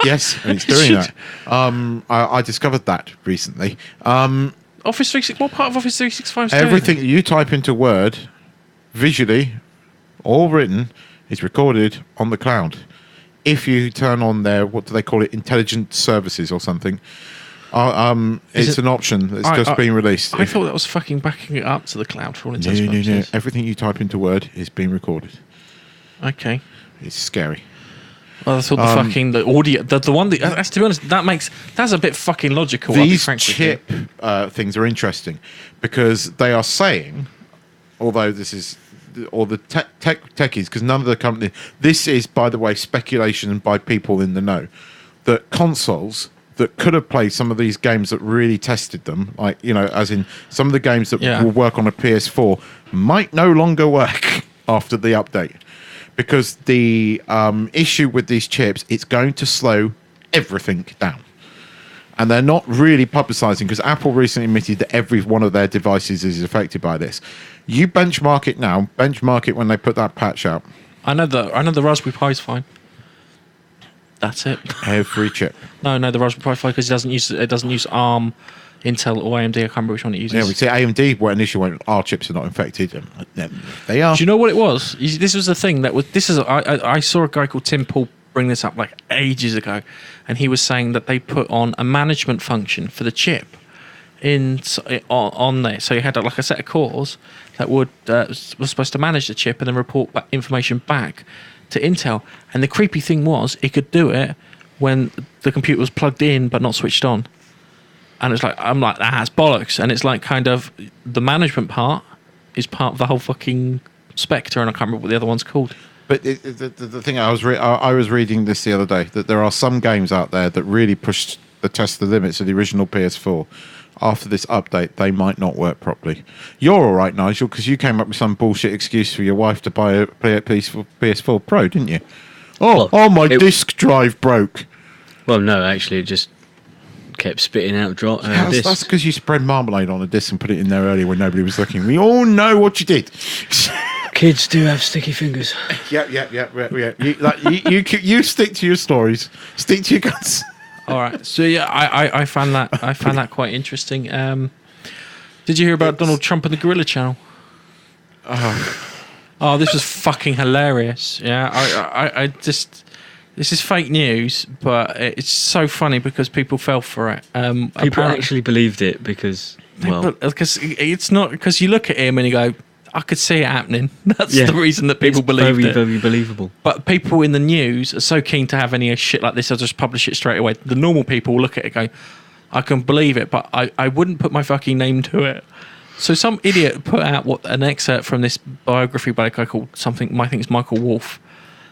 S1: Yes, and it's doing that. I discovered that recently.
S2: Office 365. What part of Office 365 is doing
S1: Everything
S2: it?
S1: that you type into Word, visually, all written, is recorded on the cloud. If you turn on their, what do they call it, intelligent services or something, it's an option that's just been released.
S2: I thought that was fucking backing it up to the cloud for all intents and purposes.
S1: Everything you type into Word is being recorded.
S2: Okay.
S1: It's scary.
S2: Well, I thought the audio, the one that, that's, to be honest, that's a bit fucking logical.
S1: These chip things are interesting because they are saying, although this is, or the techies, because none of the company, this is, by the way, speculation by people in the know, that consoles that could have played some of these games that really tested them, like, as in some of the games that will work on a PS4 might no longer work after the update. Because the issue with these chips, it's going to slow everything down. And they're not really publicizing, because Apple recently admitted that every one of their devices is affected by this. You benchmark it now, benchmark it when they put that patch out.
S2: I know the Raspberry Pi's fine. That's it.
S1: Every chip.
S2: No, the Raspberry Pi 5 because it doesn't use ARM, Intel or AMD. I can't remember which one it uses.
S1: Yeah, we see AMD were initially when our chips are not infected. They are.
S2: Do you know what it was? This was the thing that was. I saw a guy called Tim Paul bring this up like ages ago, and he was saying that they put on a management function for the chip on there. So you had like a set of cores that was supposed to manage the chip and then report back information back to Intel. And the creepy thing was it could do it when the computer was plugged in but not switched on. And it's like, I'm like, that's bollocks. And it's like kind of the management part is part of the whole fucking Spectre, and I can't remember what the other one's called. But
S1: the thing I was reading this the other day, that there are some games out there that really push the test the limits of the original PS4. After this update, they might not work properly. You're all right, Nigel, because you came up with some bullshit excuse for your wife to buy a PS4 Pro, didn't you? My disk drive broke.
S3: Well, no, actually, it just kept spitting out discs.
S1: That's because you spread marmalade on a disc and put it in there earlier when nobody was looking. We all know what you did.
S3: Kids do have sticky fingers.
S1: Yeah. You stick to your stories. Stick to your guns.
S2: All right. So yeah, I found that quite interesting. Did you hear about Donald Trump and the Gorilla Channel? Oh, this was fucking hilarious. Yeah, I just, this is fake news, but it's so funny because people fell for it.
S3: People actually believed it because
S2: it's not, because you look at him and you go, I could see it happening. That's the reason that people believed it.
S3: Very believable.
S2: But people in the news are so keen to have any shit like this, they'll just publish it straight away. The normal people will look at it and go, I can believe it, but I wouldn't put my fucking name to it. So some idiot put out an excerpt from this biography by a guy called something, I think it's Michael Wolff,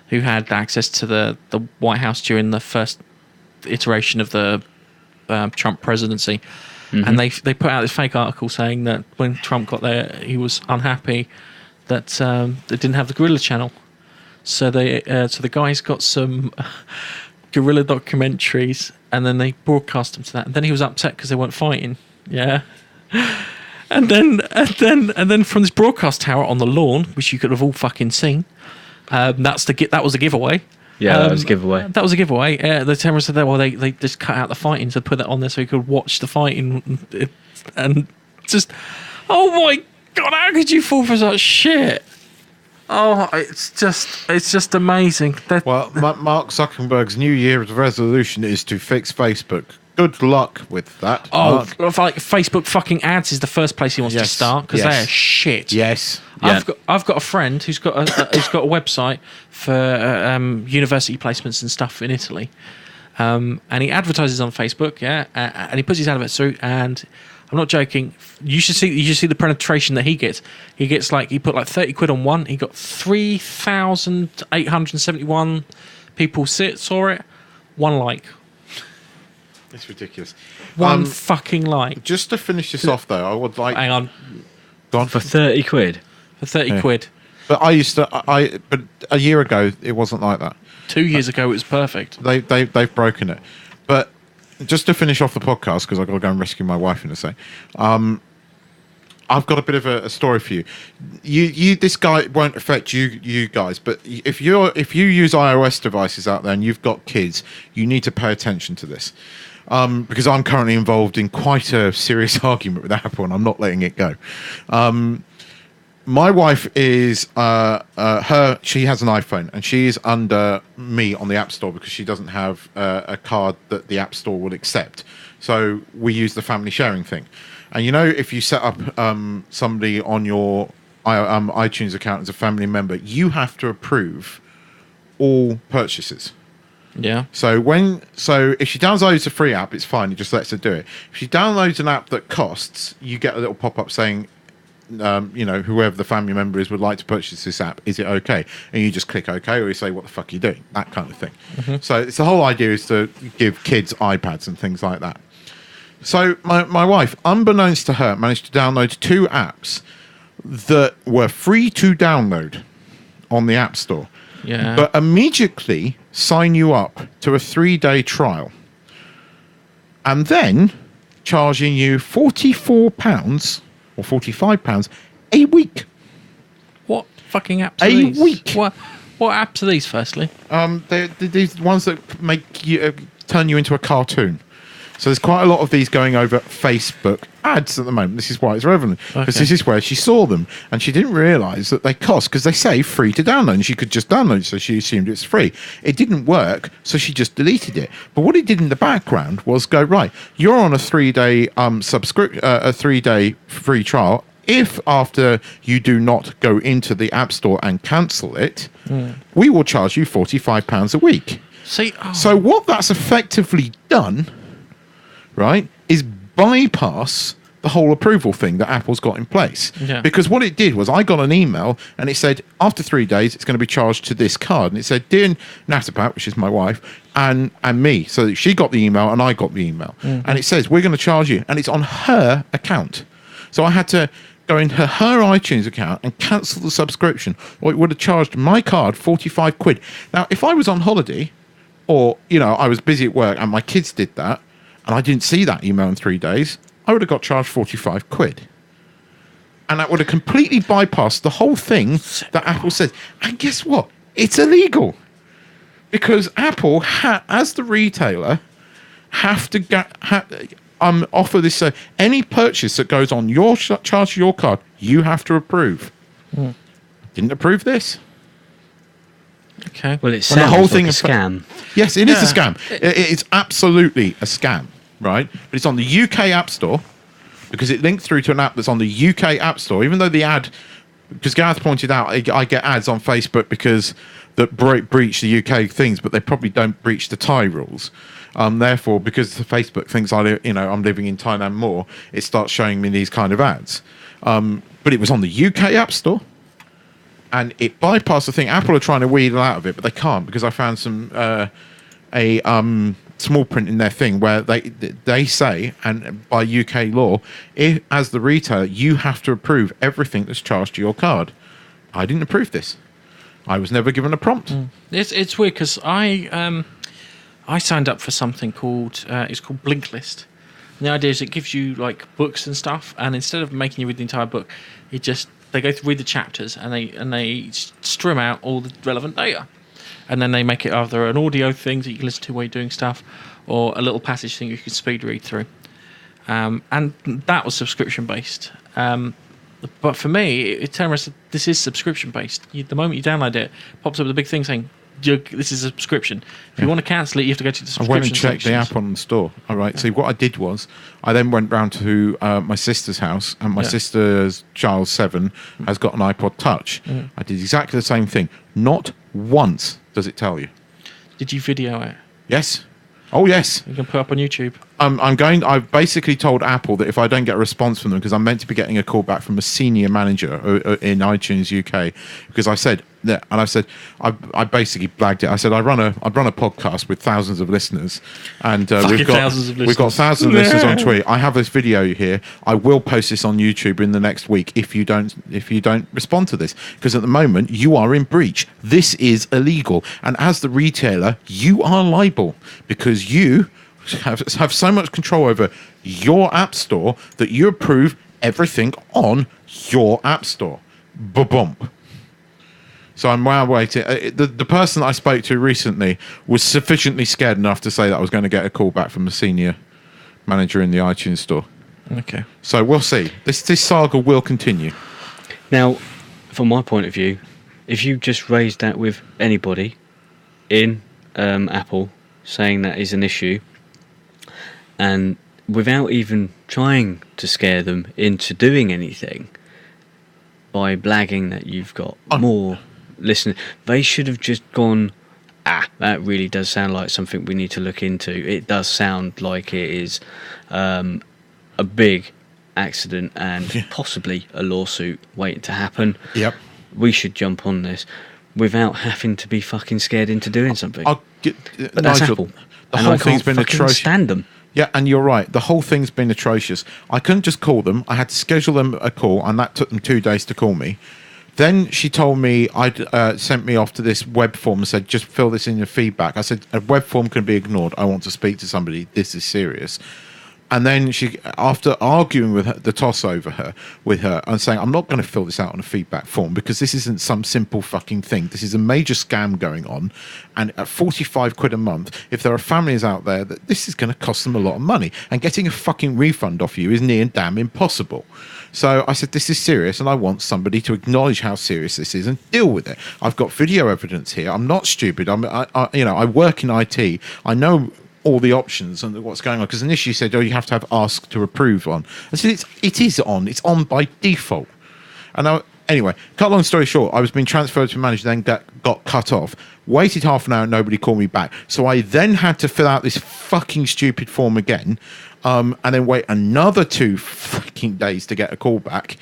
S2: who had access to the White House during the first iteration of the Trump presidency. Mm-hmm. And they put out this fake article saying that when Trump got there, he was unhappy that they didn't have the Gorilla Channel. So the guys got some guerrilla documentaries, and then they broadcast them to that. And then he was upset because they weren't fighting. Yeah. And then from this broadcast tower on the lawn, which you could have all fucking seen, that was a giveaway.
S3: Yeah, that was a giveaway.
S2: That was a giveaway. The camera said that, well, they just cut out the fighting to put that on there so you could watch the fighting. And just, oh my God, how could you fall for such shit? Oh, it's just amazing.
S1: Well, Mark Zuckerberg's New Year's resolution is to fix Facebook. Good luck with that.
S2: Oh, like Facebook fucking ads is the first place he wants to start because they're shit.
S1: Yes.
S2: Yeah. I've got a friend who's got a website for university placements and stuff in Italy, and he advertises on Facebook. And he puts his adverts through, and I'm not joking. You should see the penetration that he gets. He gets he put like 30 quid on one. He got 3,871 people saw it. One like.
S1: It's ridiculous.
S2: One fucking like.
S1: Just to finish this off, though, I would like.
S2: Hang on.
S1: Go on.
S3: For 30 quid.
S2: For 30 quid.
S1: But but a year ago it wasn't like that.
S2: 2 years ago it was perfect.
S1: They've broken it. But just to finish off the podcast, because I've got to go and rescue my wife in a sec. I've got a bit of a story for you. This guy won't affect you guys, but if you use iOS devices out there and you've got kids, you need to pay attention to this. Because I'm currently involved in quite a serious argument with Apple, and I'm not letting it go. My wife is she has an iPhone, and she is under me on the App Store because she doesn't have a card that the App Store will accept. So we use the family sharing thing. And if you set up somebody on your iTunes account as a family member, you have to approve all purchases.
S2: Yeah.
S1: So if she downloads a free app, it's fine. It just lets her do it. If she downloads an app that costs, you get a little pop-up saying, whoever the family member is would like to purchase this app. Is it okay? And you just click OK, or you say, what the fuck are you doing? That kind of thing. Mm-hmm. So it's the whole idea is to give kids iPads and things like that. So my wife, unbeknownst to her, managed to download 2 apps that were free to download on the App Store.
S2: Yeah.
S1: But immediately sign you up to a 3-day trial. And then charging you £44 or £45 a week.
S2: What fucking apps are these?
S1: A week.
S2: What apps are these, firstly?
S1: They're these ones that make you turn you into a cartoon. So there's quite a lot of these going over Facebook ads at the moment. This is why it's relevant. Because this is where she saw them. And she didn't realise that they cost, because they say free to download. And she could just download it, so she assumed it's free. It didn't work, so she just deleted it. But what it did in the background was go, right, you're on a 3-day a 3-day free trial. If after you do not go into the App Store and cancel it, we will charge you £45 a week. So what that's effectively done, right, is bypass the whole approval thing that Apple's got in place.
S2: Yeah.
S1: Because what it did was I got an email and it said, after 3 days, it's going to be charged to this card. And it said, dear Natapat, which is my wife, and me. So she got the email and I got the email. Mm-hmm. And it says, we're going to charge you. And it's on her account. So I had to go into her iTunes account and cancel the subscription, or it would have charged my card £45. Now, if I was on holiday, or, I was busy at work and my kids did that, and I didn't see that email in 3 days, I would have got charged £45. And that would have completely bypassed the whole thing that Apple says. And guess what? It's illegal. Because Apple, as the retailer, have to offer this. Any purchase that goes on your charge to your card, you have to approve. Didn't approve this.
S2: Okay.
S3: Well, it sounds
S1: the whole
S3: like
S1: thing
S3: a scam.
S1: Yes, it is a scam. It's absolutely a scam, right? But it's on the UK App Store because it linked through to an app that's on the UK App Store. Even though the ad, because Gareth pointed out, I get ads on Facebook because that breach the UK things, but they probably don't breach the Thai rules. Therefore, because the Facebook thinks I'm living in Thailand more, it starts showing me these kind of ads. But it was on the UK App Store. And it bypassed the thing. Apple are trying to wheedle out of it, but they can't, because I found some small print in their thing where they say, and by UK law, if, as the retailer, you have to approve everything that's charged to your card. I didn't approve this. I was never given a prompt.
S2: It's weird because I signed up for something called it's called Blinklist. And the idea is it gives you like books and stuff, and instead of making you read the entire book, they go through read the chapters and they stream out all the relevant data, and then they make it either an audio thing that you can listen to while you're doing stuff, or a little passage thing you can speed read through. And that was subscription based. But for me, it turned around, this is subscription based. The moment you download it, pops up with a big thing saying, this is a subscription. If you want to cancel it, you have to go to the subscription
S1: I went and checked the app on the store. All right. So what I did was I then went round to my sister's house, and my sister's child 7 has got an iPod Touch. I did exactly the same thing. Not once does it tell you.
S2: Did you video it?
S1: Yes. Oh, yes.
S2: You can put up on YouTube.
S1: I've basically told Apple that if I don't get a response from them, because I'm meant to be getting a call back from a senior manager in iTunes UK, because I said that, and I basically blagged it. I said I run a podcast with thousands of listeners, and we've got thousands of listeners on Twitter. I have this video here. I will post this on YouTube in the next week if you don't respond to this, because at the moment you are in breach. This is illegal, and as the retailer, you are liable because you have so much control over your app store that you approve everything on your app store. Ba-bump. So I'm now waiting. The person I spoke to recently was sufficiently scared enough to say that I was going to get a call back from the senior manager in the iTunes store.
S2: Okay.
S1: So we'll see. This saga will continue.
S3: Now, from my point of view, if you just raised that with anybody in Apple, saying that is an issue, and without even trying to scare them into doing anything by blagging that you've got more listeners, they should have just gone, that really does sound like something we need to look into. It does sound like it is a big accident and possibly a lawsuit waiting to happen.
S1: Yep.
S3: We should jump on this without having to be fucking scared into doing something.
S1: But
S3: that's
S1: Nigel,
S3: Apple.
S1: the
S3: And
S1: whole
S3: I
S1: thing's
S3: can't
S1: been
S3: fucking
S1: atrocious.
S3: stand them.
S1: Yeah, and you're right. The whole thing's been atrocious. I couldn't just call them. I had to schedule them a call, and that took them 2 days to call me. Then she told me sent me off to this web form and said, just fill this in your feedback. I said, a web form can be ignored. I want to speak to somebody. This is serious. And then she, after arguing with her, the toss over with her, and saying, I'm not going to fill this out on a feedback form because this isn't some simple fucking thing. This is a major scam going on. And at 45 quid a month, if there are families out there, that this is going to cost them a lot of money. And getting a fucking refund off you is near and damn impossible. So I said, this is serious, and I want somebody to acknowledge how serious this is and deal with it. I've got video evidence here. I'm not stupid. I work in IT. I know all the options and what's going on, because initially you said, you have to have ask to approve on. I said, it is on. It's on by default. And anyway, cut long story short, I was being transferred to a manager, then got cut off. Waited half an hour and nobody called me back. So I then had to fill out this fucking stupid form again, and then wait another 2 fucking days to get a call back.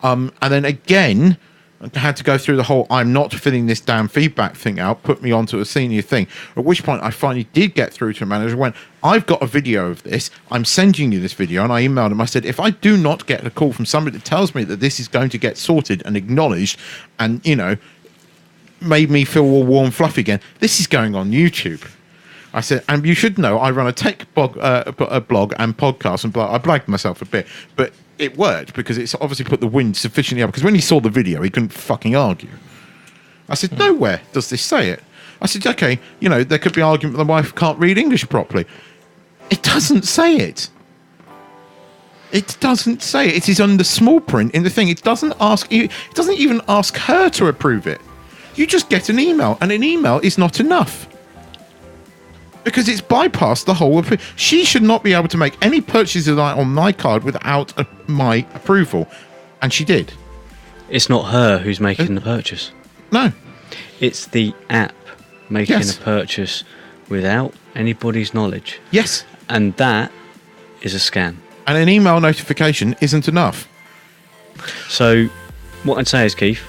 S1: And then again, I had to go through the whole I'm not filling this damn feedback thing out, put me onto a senior thing. At which point I finally did get through to a manager, went, I've got a video of this, I'm sending you this video. And I emailed him, I said, if I do not get a call from somebody that tells me that this is going to get sorted and acknowledged and, made me feel all warm fluffy again, this is going on YouTube. I said, and you should know, I run a tech blog and podcast, and I blagged myself a bit, but it worked because it's obviously put the wind sufficiently up, because when he saw the video, he couldn't fucking argue. I said, nowhere does this say it. I said, okay, there could be argument that the wife can't read English properly. It doesn't say it. It doesn't say it. It is under small print in the thing. It doesn't even ask her to approve it. You just get an email, and an email is not enough. Because it's bypassed the whole of it. She should not be able to make any purchases on my card without my approval. And she did.
S3: It's not her who's making the purchase.
S1: No.
S3: It's the app making a purchase without anybody's knowledge.
S1: Yes.
S3: And that is a scam.
S1: And an email notification isn't enough.
S3: So what I'd say is, Keith,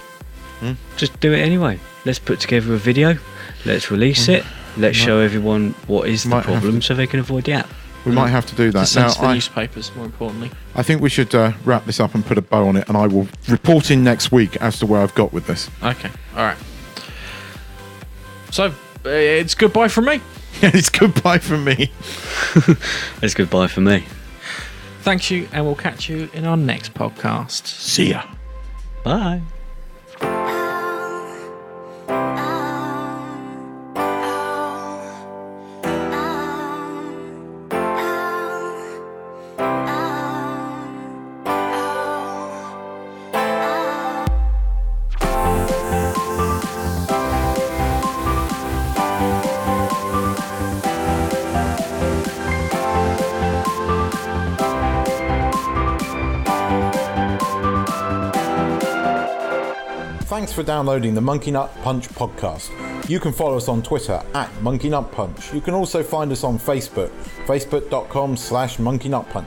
S3: just do it anyway. Let's put together a video. Let's release it. Let's show everyone what is the problem so they can avoid the app.
S1: We might have to do that.
S2: Send to the newspapers, more importantly.
S1: I think we should wrap this up and put a bow on it, and I will report in next week as to where I've got with this.
S2: Okay, all right. So, it's goodbye from me.
S1: It's goodbye from me.
S3: It's goodbye for me.
S2: Thank you, and we'll catch you in our next podcast.
S1: See ya.
S3: Bye.
S1: Thanks for downloading the Monkey Nut Punch podcast. You can follow us on Twitter @Monkey Nut Punch. You can also find us on Facebook, facebook.com/Monkey Nut Punch.